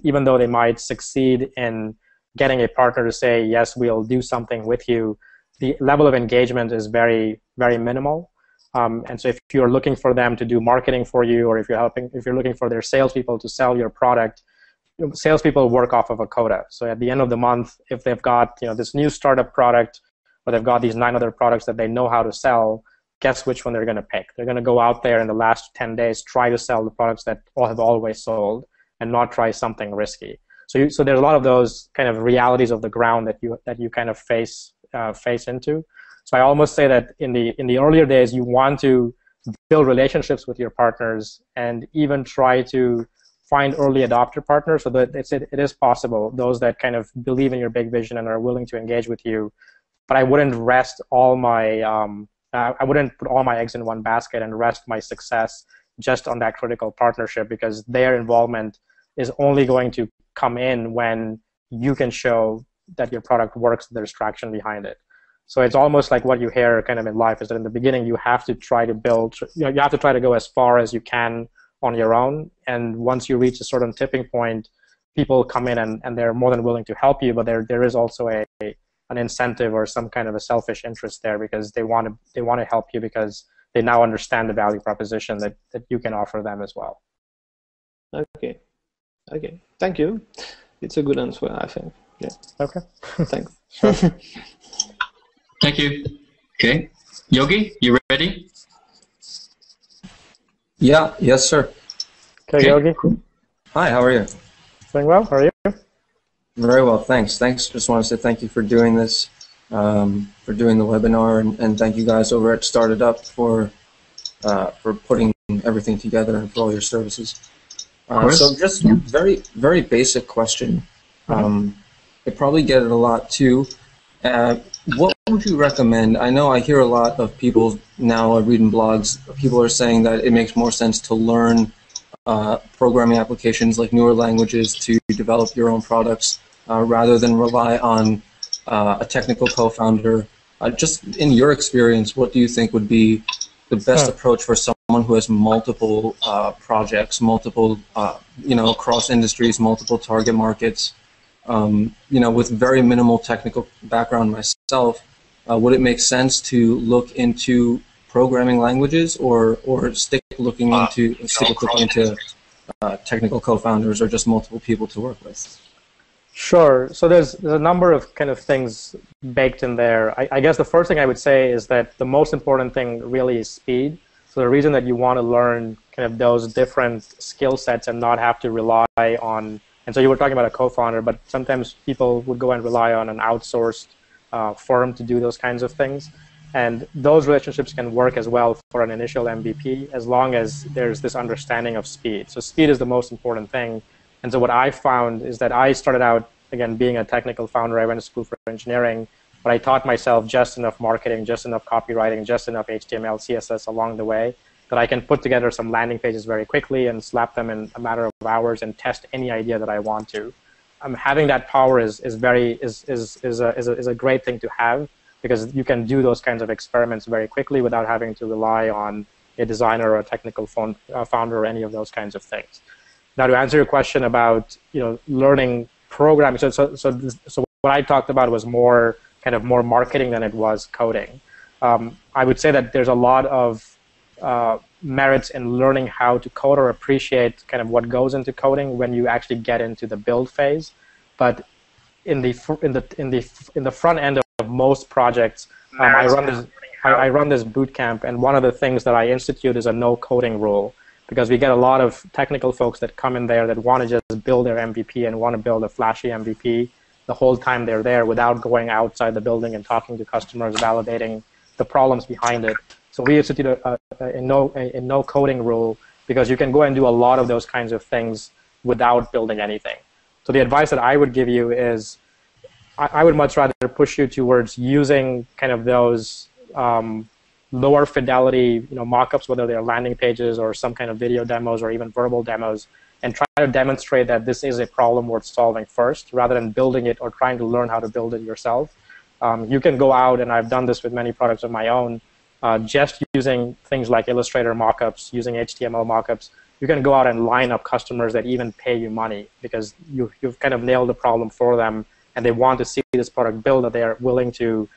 B: even though they might succeed in getting a partner to say, yes, we'll do something with you, the level of engagement is very, very minimal. And so if you're looking for them to do marketing for you, or if you're looking for their salespeople to sell your product, salespeople work off of a quota. So at the end of the month, if they've got this new startup product, or they've got these 9 other products that they know how to sell, guess which one they're going to pick. They're going to go out there in the last 10 days, try to sell the products that have always sold, and not try something risky. So there's a lot of those kind of realities of the ground that you kind of face into. So I almost say that in the earlier days, you want to build relationships with your partners, and even try to find early adopter partners, so that it is possible, those that kind of believe in your big vision and are willing to engage with you. But I wouldn't rest all my I wouldn't put all my eggs in one basket and rest my success just on that critical partnership, because their involvement is only going to come in when you can show that your product works, there's traction behind it. So it's almost like what you hear kind of in life is that in the beginning you have to try to build, you have to try to go as far as you can on your own. And once you reach a certain tipping point, people come in and they're more than willing to help you, but there is also an incentive or some kind of a selfish interest there, because they want to help you because they now understand the value proposition that you can offer them as well.
I: Okay. Thank you. It's a good answer, I think. Yeah.
B: Okay.
I: Thanks.
B: Sure.
A: Thank you. Okay. Yogi, you ready?
J: Yeah. Yes, sir.
B: Okay, Yogi.
J: Hi. How are you?
B: Doing well. How are you?
J: Very well, thanks. Just want to say thank you for doing this, for doing the webinar, and thank you guys over at StartitUp for putting everything together and for all your services. So just very, very basic question. I probably get it a lot too. What would you recommend? I know I hear a lot of people now reading blogs. People are saying that it makes more sense to learn programming applications like newer languages to develop your own products rather than rely on a technical co-founder. Just in your experience, what do you think would be the best approach for someone who has multiple projects, multiple, across industries, multiple target markets, with very minimal technical background myself? Would it make sense to look into programming languages, or stick with looking into technical co-founders, or just multiple people to work with?
B: Sure. So there's a number of kind of things baked in there. I guess the first thing I would say is that the most important thing really is speed. So the reason that you want to learn kind of those different skill sets and not have to rely on, and so you were talking about a co-founder, but sometimes people would go and rely on an outsourced firm to do those kinds of things. And those relationships can work as well for an initial MVP, as long as there's this understanding of speed. So speed is the most important thing. And so what I found is that I started out, again, being a technical founder. I went to school for engineering, but I taught myself just enough marketing, just enough copywriting, just enough HTML, CSS along the way that I can put together some landing pages very quickly and slap them in a matter of hours and test any idea that I want to. Having that power is a great thing to have, because you can do those kinds of experiments very quickly without having to rely on a designer or a technical founder or any of those kinds of things. Now, to answer your question about learning programming, so what I talked about was more marketing than it was coding. I would say that there's a lot of merits in learning how to code or appreciate kind of what goes into coding when you actually get into the build phase. But in the front end of most projects, I run this boot camp, and one of the things that I institute is a no coding rule, because we get a lot of technical folks that come in there that want to just build their MVP and want to build a flashy MVP the whole time they're there without going outside the building and talking to customers, validating the problems behind it. So we institute a no coding rule, because you can go and do a lot of those kinds of things without building anything. So the advice that I would give you is, I would much rather push you towards using kind of those lower fidelity mock-ups, whether they're landing pages or some kind of video demos or even verbal demos, and try to demonstrate that this is a problem worth solving first, rather than building it or trying to learn how to build it yourself. You can go out, and I've done this with many products of my own, just using things like Illustrator mockups, using HTML mockups. You can go out and line up customers that even pay you money, because you've kind of nailed the problem for them, and they want to see this product build, that they are willing to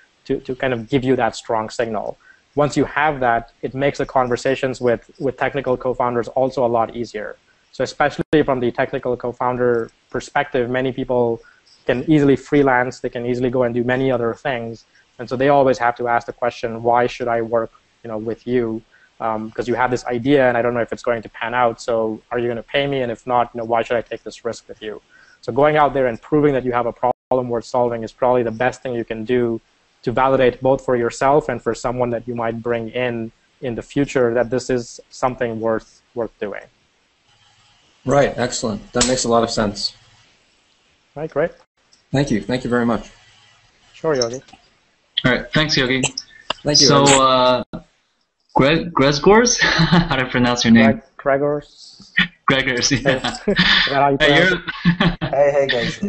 B: kind of give you that strong signal. Once you have that, it makes the conversations with technical co-founders also a lot easier. So especially from the technical co-founder perspective, many people can easily freelance, they can easily go and do many other things, and so they always have to ask the question, why should I work with you? Because you have this idea, and I don't know if it's going to pan out, so are you going to pay me? And if not, why should I take this risk with you? So going out there and proving that you have a problem worth solving is probably the best thing you can do to validate both for yourself and for someone that you might bring in the future that this is something worth doing.
J: Right, excellent. That makes a lot of sense.
B: All right, great.
J: Thank you. Thank you very much.
B: Sure, Yogi.
A: All right, thanks, Yogi.
J: Thank you.
A: So, Gregors, how do I pronounce your name?
B: Gregors.
A: Gregors, yeah.
B: Is that how you pronounce it?
K: Hey guys,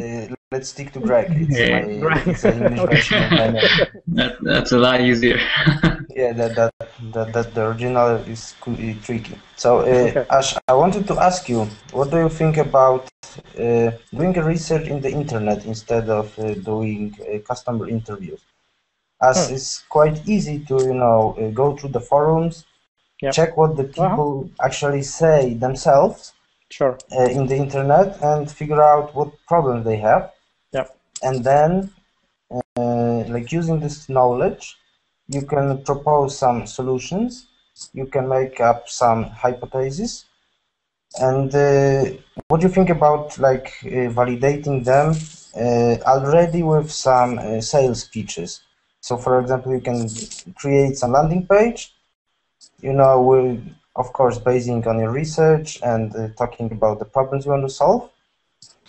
K: let's stick to Greg. It's
A: Hey.
K: it's an English version of my name.
A: That's a lot easier.
K: Yeah, that the original is tricky. So, Ash, I wanted to ask you, what do you think about doing a research in the internet instead of doing customer interviews? As it's quite easy to, go through the forums, check what the people actually say themselves in the internet, and figure out what problems they have. And then, like using this knowledge, you can propose some solutions. You can make up some hypotheses. And what do you think about like validating them already with some sales pitches? So, for example, you can create some landing page, of course, basing on your research and talking about the problems you want to solve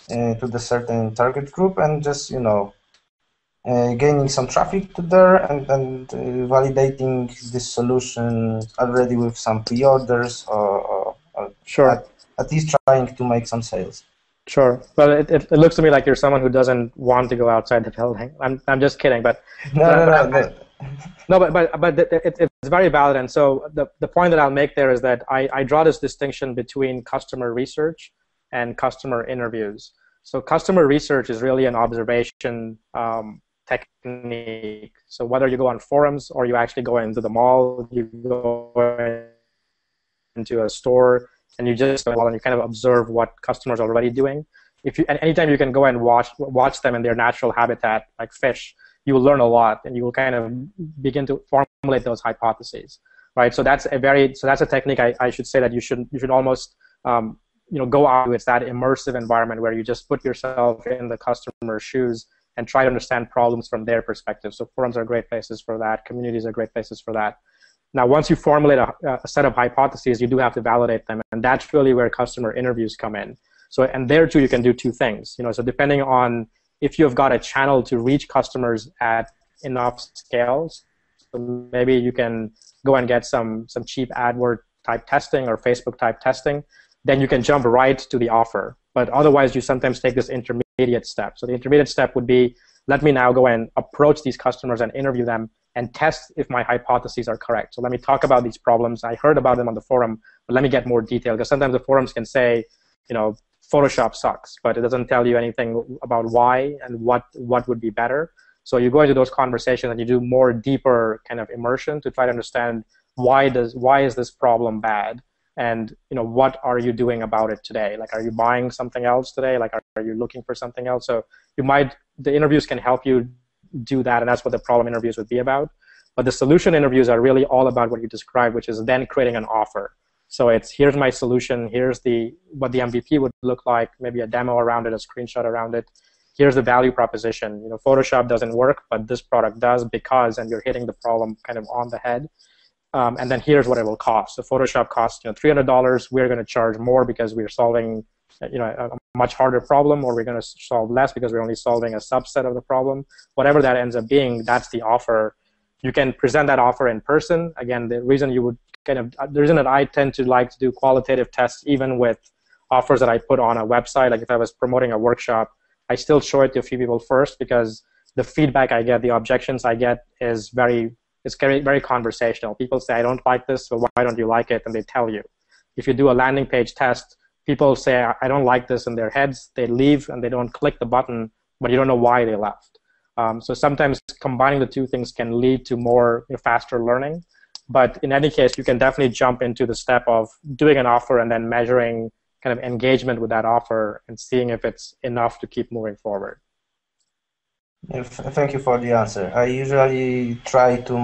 K: to the certain target group, and just, gaining some traffic to there and validating this solution already with some pre-orders or at least trying to make some sales.
B: Sure. Well, it looks to me like you're someone who doesn't want to go outside the building. I'm just kidding, but but it's very valid. And so the point that I'll make there is that I draw this distinction between customer research and customer interviews. So customer research is really an observation technique. So whether you go on forums or you actually go into the mall, you go into a store, and you just go and you kind of observe what customers are already doing. And anytime you can go and watch them in their natural habitat, like fish, you will learn a lot, and you will kind of begin to formulate those hypotheses, right? So that's a technique I should say that you should almost go out. It's that immersive environment where you just put yourself in the customer's shoes and try to understand problems from their perspective. So forums are great places for that. Communities are great places for that. Now, once you formulate a set of hypotheses, you do have to validate them, and that's really where customer interviews come in. So, and there too, you can do two things. So depending on if you've got a channel to reach customers at enough scales, so maybe you can go and get some cheap AdWord type testing or Facebook type testing, then you can jump right to the offer. But otherwise, you sometimes take this intermediate step. So the intermediate step would be, let me now go and approach these customers and interview them and test if my hypotheses are correct. So let me talk about these problems. I heard about them on the forum, but let me get more detail, because sometimes the forums can say, Photoshop sucks, but it doesn't tell you anything about why and what would be better. So you go into those conversations and you do more deeper kind of immersion to try to understand why is this problem bad, and what are you doing about it today? Like, are you buying something else today? Like, are you looking for something else? So the interviews can help you do that, and that's what the problem interviews would be about. But the solution interviews are really all about what you described, which is then creating an offer. So it's, here's my solution, here's what the MVP would look like, maybe a demo around it, a screenshot around it. Here's the value proposition. Photoshop doesn't work, but this product does because, and you're hitting the problem kind of on the head. And then here's what it will cost. So Photoshop costs $300. We're going to charge more because we're solving a much harder problem, or we're going to solve less because we're only solving a subset of the problem. Whatever that ends up being, that's the offer. You can present that offer in person. Again, the reason the reason that I tend to like to do qualitative tests even with offers that I put on a website, like if I was promoting a workshop, I still show it to a few people first, because the feedback I get, the objections I get is very conversational. People say, I don't like this, so why don't you like it? And they tell you. If you do a landing page test, people say, I don't like this in their heads. They leave and they don't click the button, but you don't know why they left. So sometimes combining the two things can lead to more faster learning. But in any case, you can definitely jump into the step of doing an offer and then measuring kind of engagement with that offer and seeing if it's enough to keep moving forward.
K: Yeah, thank you for the answer. I usually try to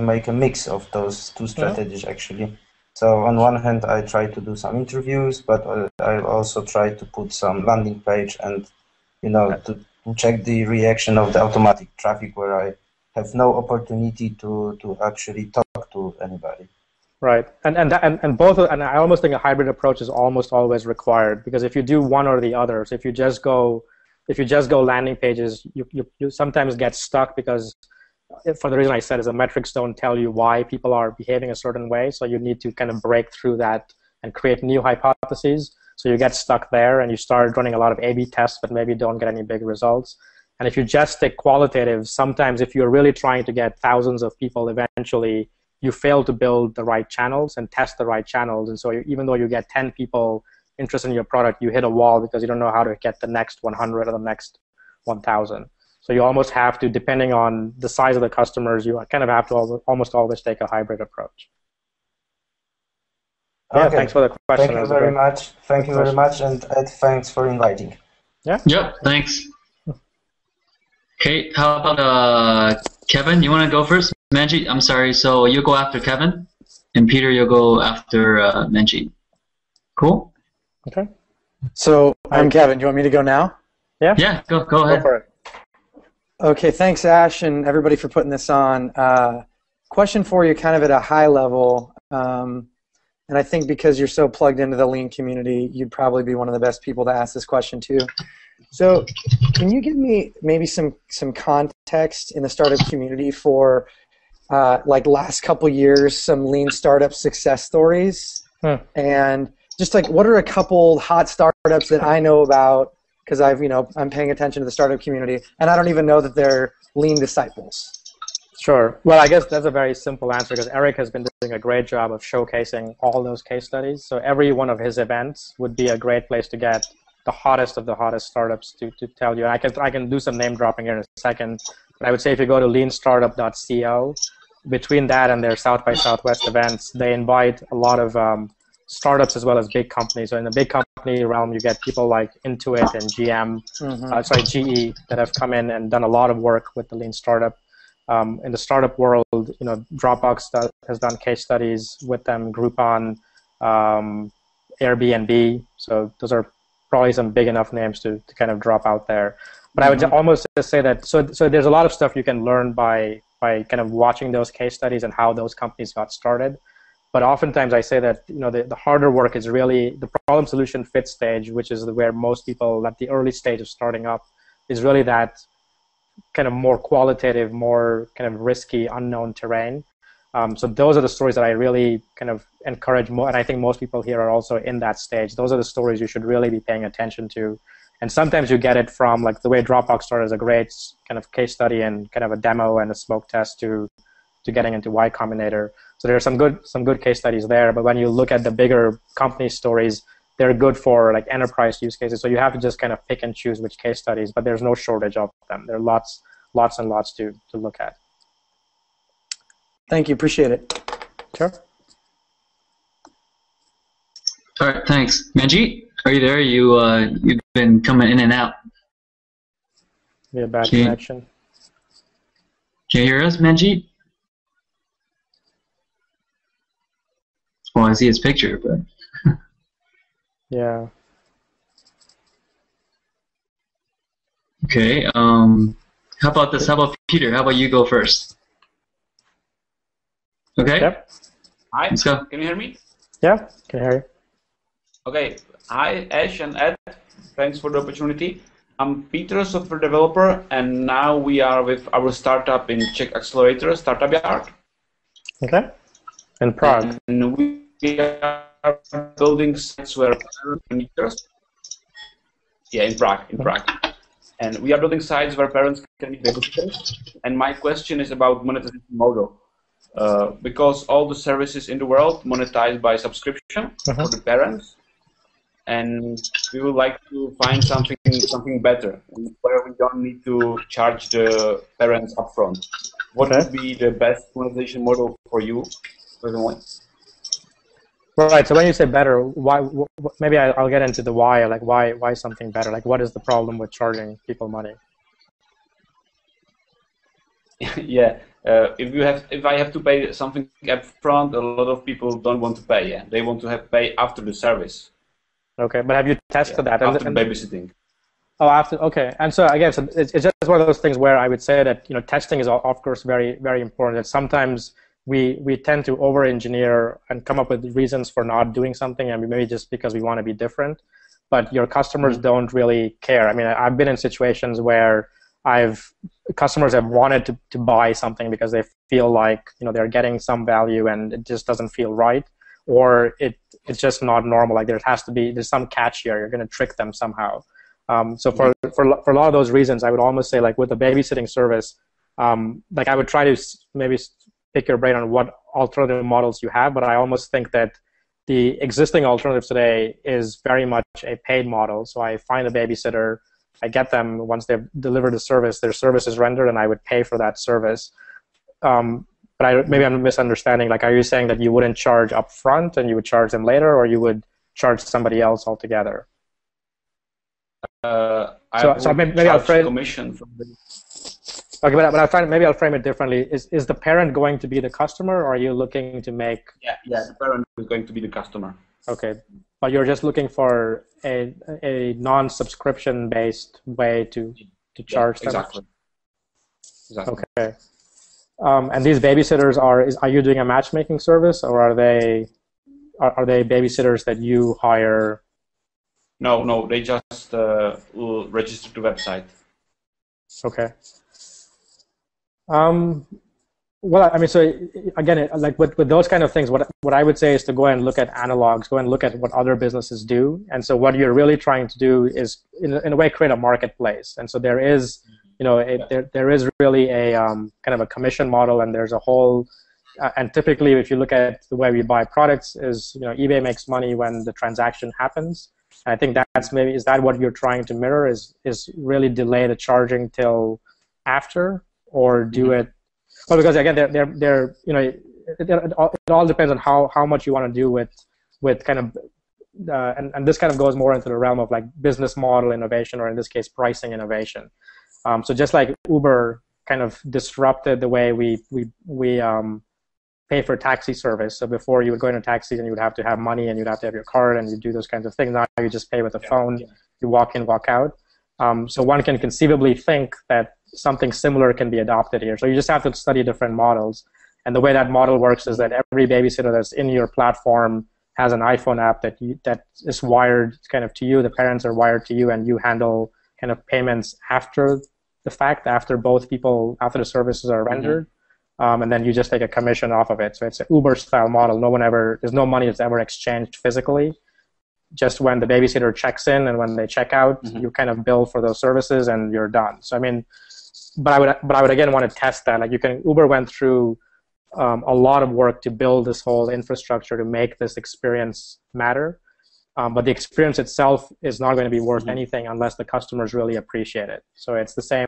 K: make a mix of those two strategies, actually. So on one hand, I try to do some interviews, but I also try to put some landing page and, to check the reaction of the automatic traffic where I have no opportunity to actually talk to anybody.
B: Right, and both, and I almost think a hybrid approach is almost always required, because if you do one or the other, so if you just go landing pages, you sometimes get stuck because, for the reason I said, is the metrics don't tell you why people are behaving a certain way, so you need to kind of break through that and create new hypotheses. So you get stuck there, and you start running a lot of A/B tests, but maybe don't get any big results. And if you just stick qualitative, sometimes if you're really trying to get thousands of people, eventually you fail to build the right channels and test the right channels. And so even though you get 10 people interested in your product, you hit a wall because you don't know how to get the next 100 or the next 1,000. So you almost have to, depending on the size of the customers, you kind of have to almost always take a hybrid approach. Yeah,
K: okay.
B: Thanks for the question.
K: Thank you very much. Thank you very much, and Ed, thanks for inviting.
B: Yeah.
A: Yep. Thanks. Okay. How about Kevin? You want to go first? Manjeet, I'm sorry. So you go after Kevin, and Peter, you'll go after Manjeet. Cool.
B: Okay.
L: So I'm Kevin. You want me to go now?
B: Yeah.
A: Yeah. Go ahead.
B: Go for it.
L: Okay. Thanks, Ash, and everybody for putting this on. Question for you, kind of at a high level. And I think because you're so plugged into the Lean community, you'd probably be one of the best people to ask this question to. So can you give me maybe some context in the startup community for like last couple years, some Lean startup success stories? And just like what are a couple hot startups that I know about, because I'm paying attention to the startup community, and I don't even know that they're Lean disciples.
B: Sure. Well, I guess that's a very simple answer because Eric has been doing a great job of showcasing all those case studies. So every one of his events would be a great place to get the hottest of the hottest startups to tell you. And I can do some name dropping here in a second. But I would say if you go to leanstartup.co, between that and their South by Southwest events, they invite a lot of startups as well as big companies. So in the big company realm, you get people like Intuit and GE that have come in and done a lot of work with the Lean startup. In the startup world, Dropbox has done case studies with them, Groupon, Airbnb. So those are probably some big enough names to kind of drop out there. But I would almost just say that so there's a lot of stuff you can learn by kind of watching those case studies and how those companies got started. But oftentimes I say that the harder work is really the problem solution fit stage, which is where most people at the early stage of starting up is really that kind of more qualitative, more kind of risky, unknown terrain. So those are the stories that I really kind of encourage more, and I think most people here are also in that stage. Those are the stories you should really be paying attention to. And sometimes you get it from like the way Dropbox started as a great kind of case study and kind of a demo and a smoke test to getting into Y Combinator. So there are some good case studies there. But when you look at the bigger company stories, they're good for like enterprise use cases. So you have to just kind of pick and choose which case studies, but there's no shortage of them. There are lots and lots to look at.
L: Thank you. Appreciate it.
B: Sure.
A: All right. Thanks. Manjeet, are you there? You've been coming in and out.
B: Be a bad connection.
A: Can you hear us, Manjeet? Well, I see his picture, but.
B: Yeah.
A: Okay. How about this? How about Peter? How about you go first? Okay.
B: Yep.
M: Hi.
A: Let's go.
M: Can you hear me?
B: Yeah. Can hear you.
M: Okay. Hi, Ash and Ed. Thanks for the opportunity. I'm Peter, a software developer, and now we are with our startup in Czech Accelerator, Startup Yard.
B: Okay. In Prague.
M: And we are building sites where parents. Yeah, in Prague. And we are building sites where parents can meet babysitters. And my question is about monetization model. Because all the services in the world monetize by subscription for the parents, and we would like to find something better where we don't need to charge the parents upfront. What would be the best monetization model for you personally?
B: Right. So when you say better, why? Maybe I'll get into the why. Like why something better? Like what is the problem with charging people money?
M: Yeah. If I have to pay something up front, a lot of people don't want to pay. Yeah, they want to have pay after the service.
B: Okay, but have you tested that?
M: After babysitting.
B: Oh, after. Okay, and so again, so it's just one of those things where I would say that testing is of course very very important. That sometimes we tend to over-engineer and come up with reasons for not doing something, and maybe just because we want to be different. But your customers don't really care. I mean, I've been in situations where customers have wanted to buy something because they feel like they're getting some value and it just doesn't feel right, or it's just not normal. Like there's some catch here. You're going to trick them somehow. So for a lot of those reasons, I would almost say like with the babysitting service, like I would try to maybe pick your brain on what alternative models you have, but I almost think that the existing alternatives today is very much a paid model. So I find a babysitter, I get them once they've delivered the service, their service is rendered, and I would pay for that service. But maybe I'm misunderstanding. Like, are you saying that you wouldn't charge up front and you would charge them later, or you would charge somebody else altogether?
M: So
B: maybe I'll frame
M: commission from the.
B: Okay, but maybe I'll frame it differently. Is the parent going to be the customer, or are you looking to make?
M: Yeah, the parent is going to be the customer.
B: Okay, but you're just looking for a non-subscription based way to charge them.
M: Exactly.
B: Okay. And these babysitters are you doing a matchmaking service, or are they babysitters that you hire?
M: No, they just will register to the website.
B: Okay. Well, I mean, so again, like with those kind of things, what I would say is to go and look at analogs, go and look at what other businesses do. And so what you're really trying to do is, in a way, create a marketplace. And so there is, there is really a kind of a commission model, and there's a whole, and typically if you look at the way we buy products is, eBay makes money when the transaction happens. And I think is that what you're trying to mirror, is really delay the charging till after, or do it? Well, because again, it all depends on how much you want to do with kind of, and this kind of goes more into the realm of like business model innovation, or in this case, pricing innovation. So just like Uber kind of disrupted the way we pay for taxi service. So before you would go into a taxi and you would have to have money and you'd have to have your card and you do those kinds of things. Now you just pay with a phone. You walk in, walk out. So one can conceivably think that something similar can be adopted here. So you just have to study different models. And the way that model works is that every babysitter that's in your platform has an iPhone app that is wired kind of to you. The parents are wired to you, and you handle kind of payments after the fact, after the services are rendered. And then you just take a commission off of it. So it's an Uber-style model. There's no money that's ever exchanged physically. Just when the babysitter checks in and when they check out, you kind of bill for those services and you're done. So I mean, but I would again want to test that. Like Uber went through a lot of work to build this whole infrastructure to make this experience matter. But the experience itself is not going to be worth anything unless the customers really appreciate it. So it's the same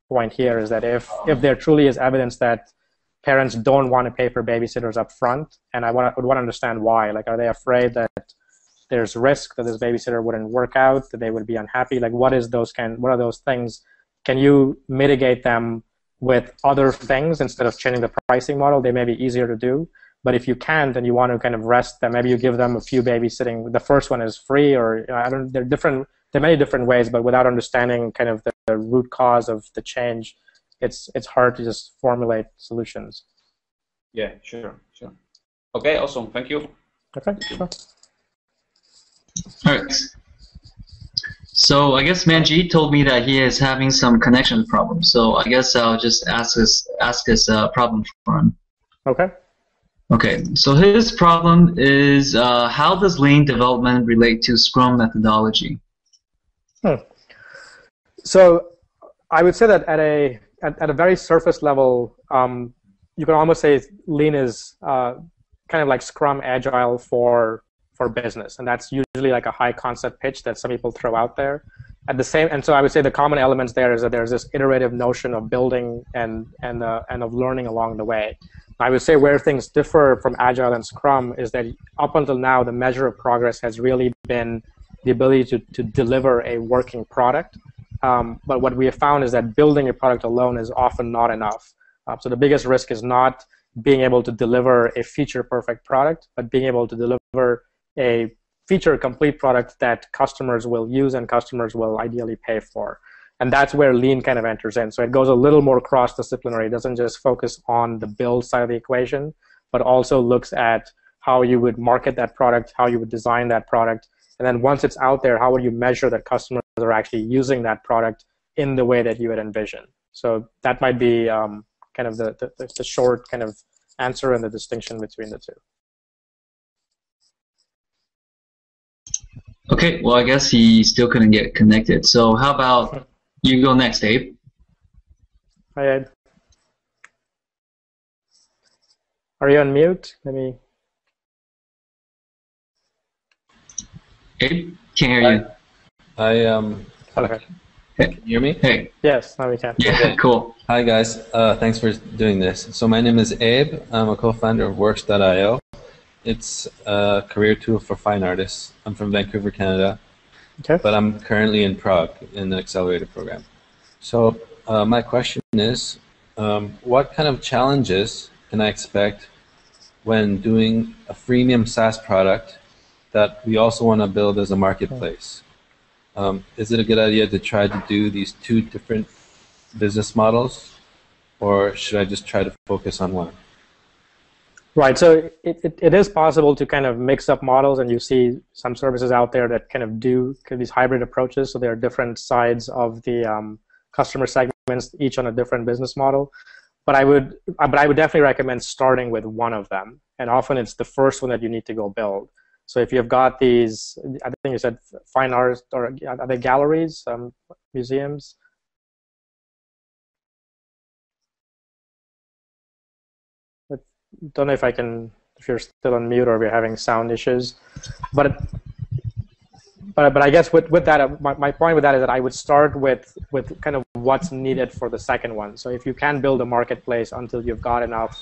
B: point here, is that if there truly is evidence that parents don't want to pay for babysitters up front, and I would want to understand why. Like, are they afraid that there's risk that this babysitter wouldn't work out, that they would be unhappy? Like, what are those things? Can you mitigate them with other things instead of changing the pricing model? They may be easier to do. But if you can't, and you want to kind of rest them, maybe you give them a few babysitting. The first one is free, or there are many different ways. But without understanding kind of the root cause of the change, it's hard to just formulate solutions.
M: Yeah, sure. Okay, awesome. Thank you.
B: Okay, sure.
A: All right. So I guess Manjeet told me that he is having some connection problems. So I guess I'll just ask his problem for him.
B: Okay.
A: Okay, so his problem is how does Lean development relate to Scrum methodology?
B: So I would say that at a very surface level, you can almost say Lean is kind of like Scrum Agile for business, and that's usually like a high concept pitch that some people throw out there. And so I would say the common elements there is that there's this iterative notion of building and of learning along the way. I would say where things differ from Agile and Scrum is that up until now, the measure of progress has really been the ability to deliver a working product. But what we have found is that building a product alone is often not enough. So the biggest risk is not being able to deliver a feature-perfect product, but being able to deliver a feature-complete product that customers will use and customers will ideally pay for. And that's where Lean kind of enters in. So it goes a little more cross-disciplinary. It doesn't just focus on the build side of the equation, but also looks at how you would market that product, how you would design that product, and then once it's out there, how would you measure that customers are actually using that product in the way that you had envisioned? So that might be kind of the short kind of answer and the distinction between the two.
A: Okay, well, I guess he still couldn't get connected. So how about you go next, Abe?
B: Hi, Ed. Are you on mute? Let me.
A: Abe, can't hear you.
B: Okay.
N: Can you hear me?
A: Hey.
B: Yes, now we can.
A: Yeah, okay. Cool.
N: Hi, guys. Thanks for doing this. So my name is Abe. I'm a co-founder of Works.io. It's a career tool for fine artists. I'm from Vancouver, Canada, but I'm currently in Prague in the accelerator program. So my question is, what kind of challenges can I expect when doing a freemium SaaS product that we also want to build as a marketplace? Is it a good idea to try to do these two different business models, or should I just try to focus on one?
B: Right, so it is possible to kind of mix up models, and you see some services out there that kind of do these hybrid approaches, so there are different sides of the customer segments, each on a different business model. But I would definitely recommend starting with one of them, and often it's the first one that you need to go build. So if you've got these, I think you said fine arts, or are they galleries, museums? Don't know if you're still on mute or if you're having sound issues, but I guess with that, my point with that is that I would start with kind of what's needed for the second one. So if you can build a marketplace until you've got enough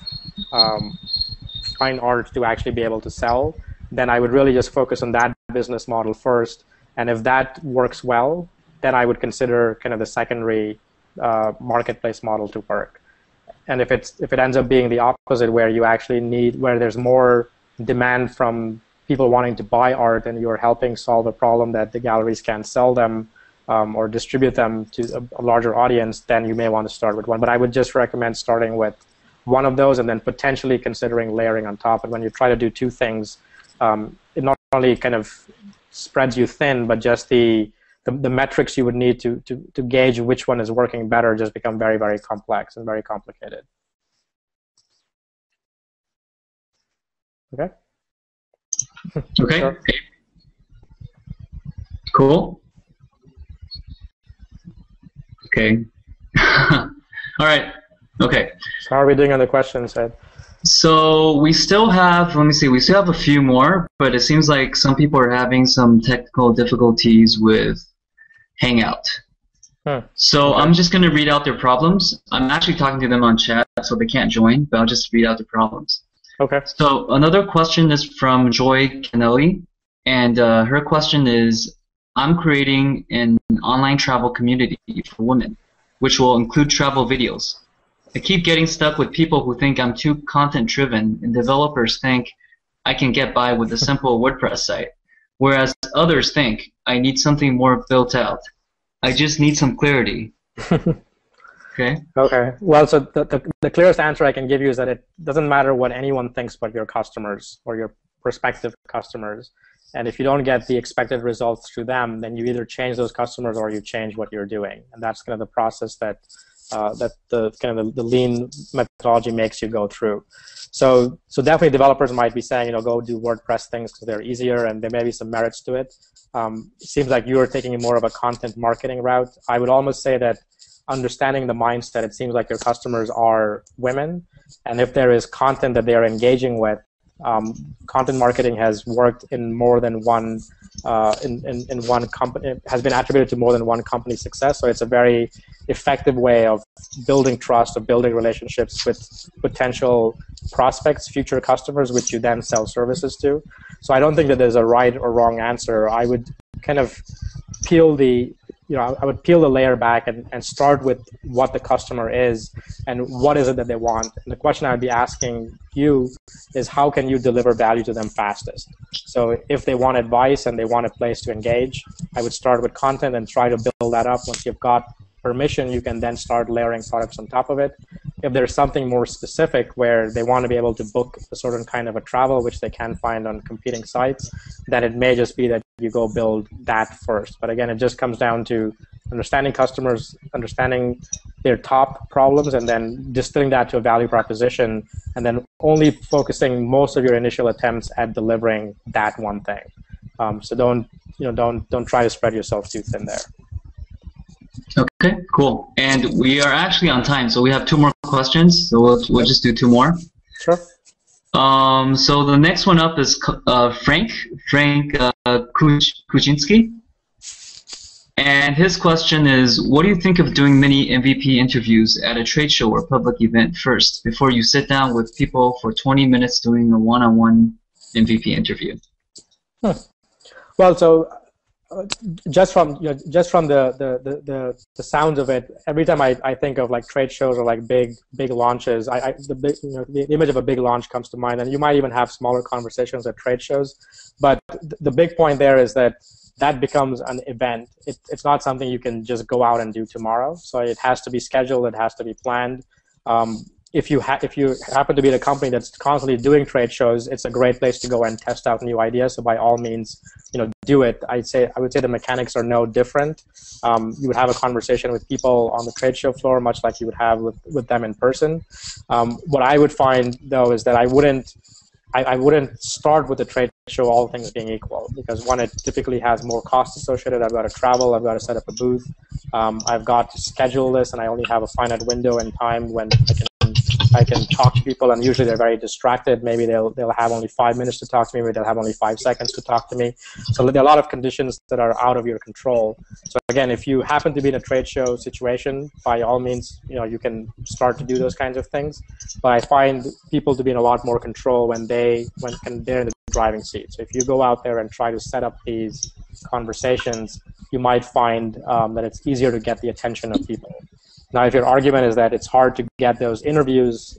B: fine art to actually be able to sell, then I would really just focus on that business model first. And if that works well, then I would consider kind of the secondary marketplace model to work. And if it ends up being the opposite, where you actually where there's more demand from people wanting to buy art, and you're helping solve a problem that the galleries can't sell them or distribute them to a larger audience, then you may want to start with one. But I would just recommend starting with one of those and then potentially considering layering on top. And when you try to do two things, it not only kind of spreads you thin, but just the metrics you would need to gauge which one is working better just become very, very complex and very complicated. Okay?
A: Okay.
B: Sure.
A: Cool. Okay. All right. Okay.
B: So how are we doing on the questions, Ed?
A: So we still have, let me see, we still have a few more, but it seems like some people are having some technical difficulties with Hangout. So
B: okay.
A: I'm just going to read out their problems. I'm actually talking to them on chat, so they can't join, but I'll just read out the problems.
B: Okay.
A: So another question is from Joy Kennelly, and her question is, I'm creating an online travel community for women, which will include travel videos. I keep getting stuck with people who think I'm too content-driven, and developers think I can get by with a simple WordPress site, whereas others think I need something more built out. I just need some clarity. Okay?
B: Okay. Well, so the clearest answer I can give you is that it doesn't matter what anyone thinks but your customers or your prospective customers. And if you don't get the expected results through them, then you either change those customers or you change what you're doing. And that's kind of the process that the lean methodology makes you go through. So definitely developers might be saying, go do WordPress things because they're easier, and there may be some merits to it. It seems like you're taking more of a content marketing route. I would almost say that understanding the mindset, it seems like your customers are women, and if there is content that they are engaging with, content marketing has worked in more than one in one company, has been attributed to more than one company's success. So it's a very effective way of building trust, of building relationships with potential prospects, future customers, which you then sell services to. So I don't think that there's a right or wrong answer. I would kind of peel the I would peel the layer back and start with what the customer is and what is it that they want. And the question I would be asking you is, how can you deliver value to them fastest? So if they want advice and they want a place to engage, I would start with content and try to build that up. Once you've got permission, you can then start layering products on top of it. If there's something more specific where they want to be able to book a certain kind of a travel, which they can find on competing sites, then it may just be that you go build that first. But again, it just comes down to understanding customers, understanding their top problems, and then distilling that to a value proposition, and then only focusing most of your initial attempts at delivering that one thing. So don't try to spread yourself too thin there.
A: Okay, cool. And we are actually on time, so we have 2 more questions. So we'll just do 2 more.
B: Sure.
A: So the next one up is Frank Kuczynski. And his question is, what do you think of doing mini MVP interviews at a trade show or public event first, before you sit down with people for 20 minutes doing a one-on-one MVP interview?
B: Well, so just from the sounds of it, every time I think of like trade shows or like big launches, the image of a big launch comes to mind, and you might even have smaller conversations at trade shows. But the big point there is that becomes an event. It's not something you can just go out and do tomorrow. So it has to be scheduled. It has to be planned. If you happen to be at a company that's constantly doing trade shows, it's a great place to go and test out new ideas. So by all means, do it. I would say the mechanics are no different. You would have a conversation with people on the trade show floor, much like you would have with them in person. What I would find though is that I wouldn't start with the trade show, all things being equal, because one, it typically has more costs associated. I've got to travel, I've got to set up a booth, I've got to schedule this, and I only have a finite window in time when I can talk to people, and usually they're very distracted. Maybe they'll have only 5 minutes to talk to me, maybe they'll have only 5 seconds to talk to me. So there are a lot of conditions that are out of your control. So again, if you happen to be in a trade show situation, by all means, you can start to do those kinds of things. But I find people to be in a lot more control when they're in the driving seat. So if you go out there and try to set up these conversations, you might find that it's easier to get the attention of people. Now, if your argument is that it's hard to get those interviews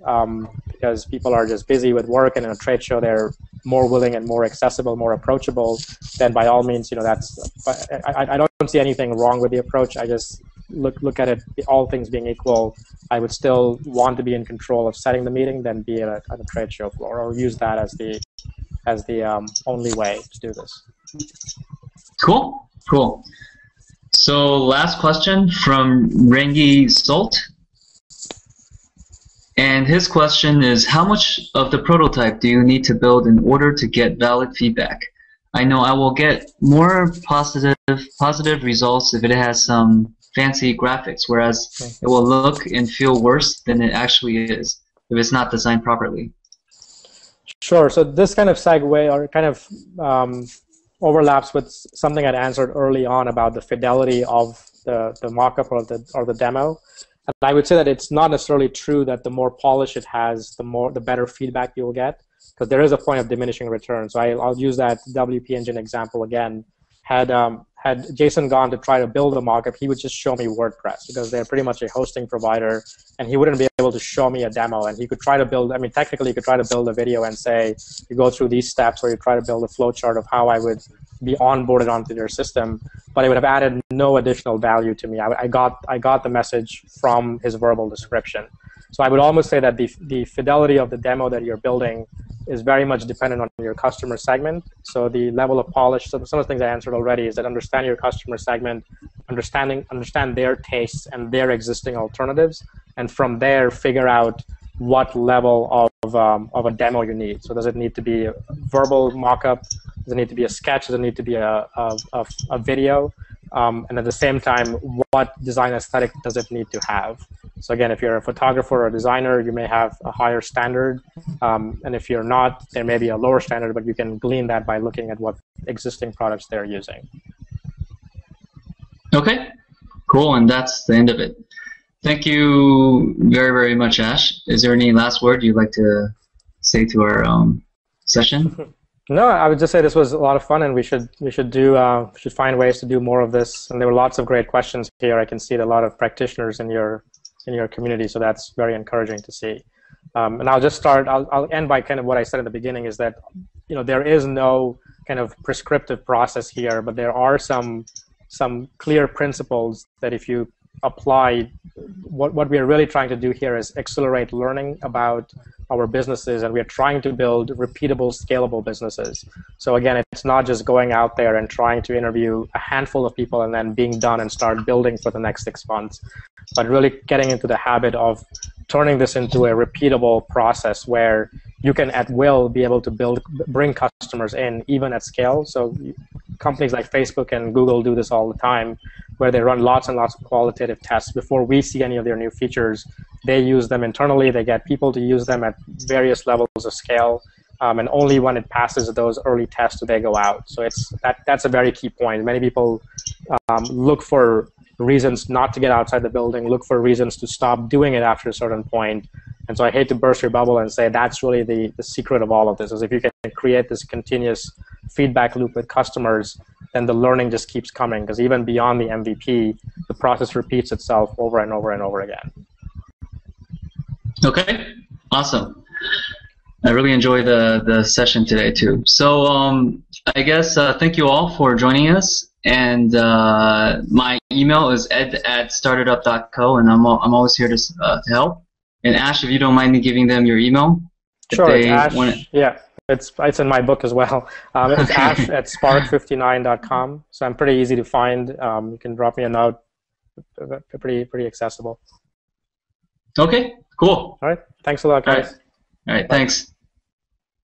B: because people are just busy with work, and in a trade show they're more willing and more accessible, more approachable, then by all means, I don't see anything wrong with the approach. I just look at it, all things being equal, I would still want to be in control of setting the meeting than be at a trade show floor, or use that as the only way to do this.
A: Cool. So last question from Rengi Salt. And his question is, how much of the prototype do you need to build in order to get valid feedback? I know I will get more positive results if it has some fancy graphics, whereas it will look and feel worse than it actually is if it's not designed properly.
B: Sure. So this kind of segue, or kind of overlaps with something I'd answered early on about the fidelity of the mockup or the demo. And I would say that it's not necessarily true that the more polish it has, the better feedback you'll get, because there is a point of diminishing returns. So I'll use that WP Engine example again. Had Jason gone to try to build a mockup, he would just show me WordPress, because they're pretty much a hosting provider, and he wouldn't be able to show me a demo. And he could try to build, technically he could try to build a video and say, you go through these steps, or you try to build a flowchart of how I would be onboarded onto their system, but it would have added no additional value to me. I got the message from his verbal description. So I would almost say that the fidelity of the demo that you're building is very much dependent on your customer segment. So the level of polish, so some of the things I answered already is that understand your customer segment, understand their tastes and their existing alternatives, and from there figure out what level of a demo you need. So does it need to be a verbal mock-up? Does it need to be a sketch? Does it need to be a video? And at the same time, what design aesthetic does it need to have? So again, if you're a photographer or a designer, you may have a higher standard. And if you're not, there may be a lower standard, but you can glean that by looking at what existing products they're using.
A: Okay, cool, and that's the end of it. Thank you very, very much, Ash. Is there any last word you'd like to say to our session?
B: No, I would just say this was a lot of fun, and we should find ways to do more of this. And there were lots of great questions here. I can see a lot of practitioners in your community, so that's very encouraging to see. And I'll end by kind of what I said at the beginning, is that there is no kind of prescriptive process here, but there are some clear principles that if you apply, what we are really trying to do here is accelerate learning about our businesses, and we're trying to build repeatable, scalable businesses. So again, it's not just going out there and trying to interview a handful of people and then being done and start building for the next 6 months, but really getting into the habit of turning this into a repeatable process where you can at will be able to bring customers in even at scale. So companies like Facebook and Google do this all the time, where they run lots and lots of qualitative tests before we see any of their new features. They use them internally. They get people to use them at various levels of scale, and only when it passes those early tests do they go out. So that's a very key point. Many people look for reasons not to get outside the building, look for reasons to stop doing it after a certain point. And so I hate to burst your bubble and say that's really the secret of all of this, is if you can create this continuous feedback loop with customers, then the learning just keeps coming, because even beyond the MVP, the process repeats itself over and over and over again.
A: Okay, awesome. I really enjoyed the session today too. So I guess thank you all for joining us. And my email is ed@startitup.co, and I'm always here to help. And Ash, if you don't mind me giving them your email.
B: Sure, it's Ash. Yeah, it's in my book as well. It's ash@spark59.com. So I'm pretty easy to find. You can drop me a note. Pretty accessible.
A: Okay, cool.
B: All right. Thanks a lot, guys.
A: All right. Thanks.